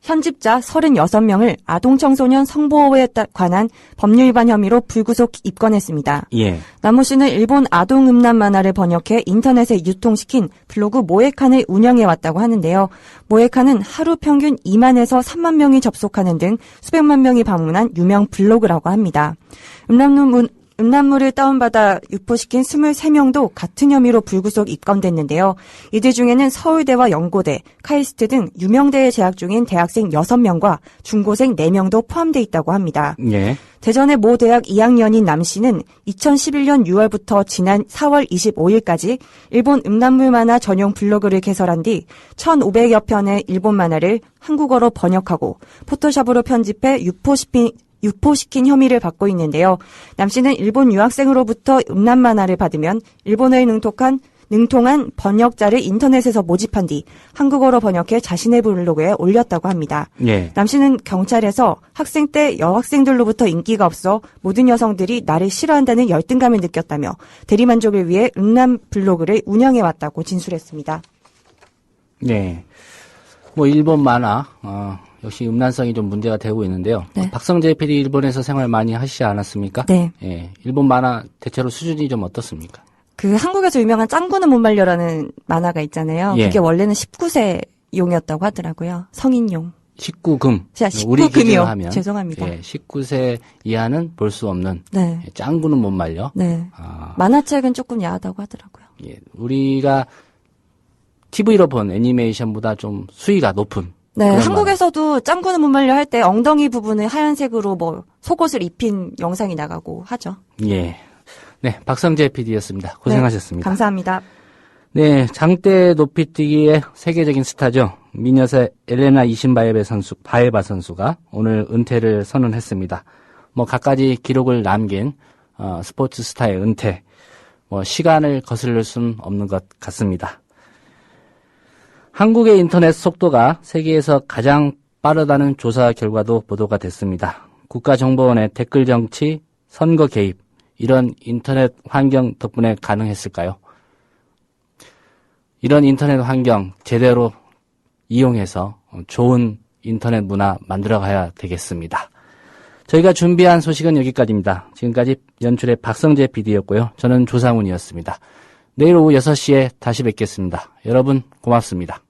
36명을 아동청소년 성보호에 관한 법률 위반 혐의로 불구속 입건했습니다. 예. 남모 씨는 일본 아동 음란 만화를 번역해 인터넷에 유통시킨 블로그 모에칸을 운영해왔다고 하는데요. 모에칸은 하루 평균 2만에서 3만 명이 접속하는 등 수백만 명이 방문한 유명 블로그라고 합니다. 음란물을 다운받아 유포시킨 23명도 같은 혐의로 불구속 입건됐는데요. 이들 중에는 서울대와 연고대, 카이스트 등 유명대에 재학 중인 대학생 6명과 중고생 4명도 포함되어 있다고 합니다. 예. 대전의 모 대학 2학년인 남 씨는 2011년 6월부터 지난 4월 25일까지 일본 음란물 만화 전용 블로그를 개설한 뒤 1,500여 편의 일본 만화를 한국어로 번역하고 포토샵으로 편집해 유포시킨 혐의를 받고 있는데요. 남 씨는 일본 유학생으로부터 음란 만화를 받으면 일본어에 능통한 번역자를 인터넷에서 모집한 뒤 한국어로 번역해 자신의 블로그에 올렸다고 합니다. 예. 남 씨는 경찰에서 학생 때 여학생들로부터 인기가 없어 모든 여성들이 나를 싫어한다는 열등감을 느꼈다며 대리만족을 위해 음란 블로그를 운영해왔다고 진술했습니다. 네. 뭐 일본 만화 역시 음란성이 좀 문제가 되고 있는데요. 네. 박성재 PD 일본에서 생활 많이 하시지 않았습니까? 네. 예. 일본 만화 대체로 수준이 좀 어떻습니까? 그 한국에서 유명한 짱구는 못 말려라는 만화가 있잖아요. 예. 그게 원래는 19세용이었다고 하더라고요. 성인용. 19금. 자, 우리 19금이요. 기준으로 하면 죄송합니다. 예, 19세 이하는 볼 수 없는 네. 짱구는 못 말려. 네. 만화책은 조금 야하다고 하더라고요. 예, 우리가 TV로 본 애니메이션보다 좀 수위가 높은. 네, 그런 한국에서도 짱구는 못 말려 할 때 엉덩이 부분을 하얀색으로 뭐 속옷을 입힌 영상이 나가고 하죠. 만화. 예. 네, 박성재 PD였습니다. 고생하셨습니다. 네, 감사합니다. 네, 장대 높이뛰기의 세계적인 스타죠. 미녀세 엘레나 바에바 선수가 오늘 은퇴를 선언했습니다. 뭐 갖가지 기록을 남긴 스포츠 스타의 은퇴, 뭐 시간을 거스를 수는 없는 것 같습니다. 한국의 인터넷 속도가 세계에서 가장 빠르다는 조사 결과도 보도가 됐습니다. 국가정보원의 댓글 정치, 선거 개입, 이런 인터넷 환경 덕분에 가능했을까요? 이런 인터넷 환경 제대로 이용해서 좋은 인터넷 문화 만들어가야 되겠습니다. 저희가 준비한 소식은 여기까지입니다. 지금까지 연출의 박성재 PD였고요. 저는 조상훈이었습니다. 내일 오후 6시에 다시 뵙겠습니다. 여러분 고맙습니다.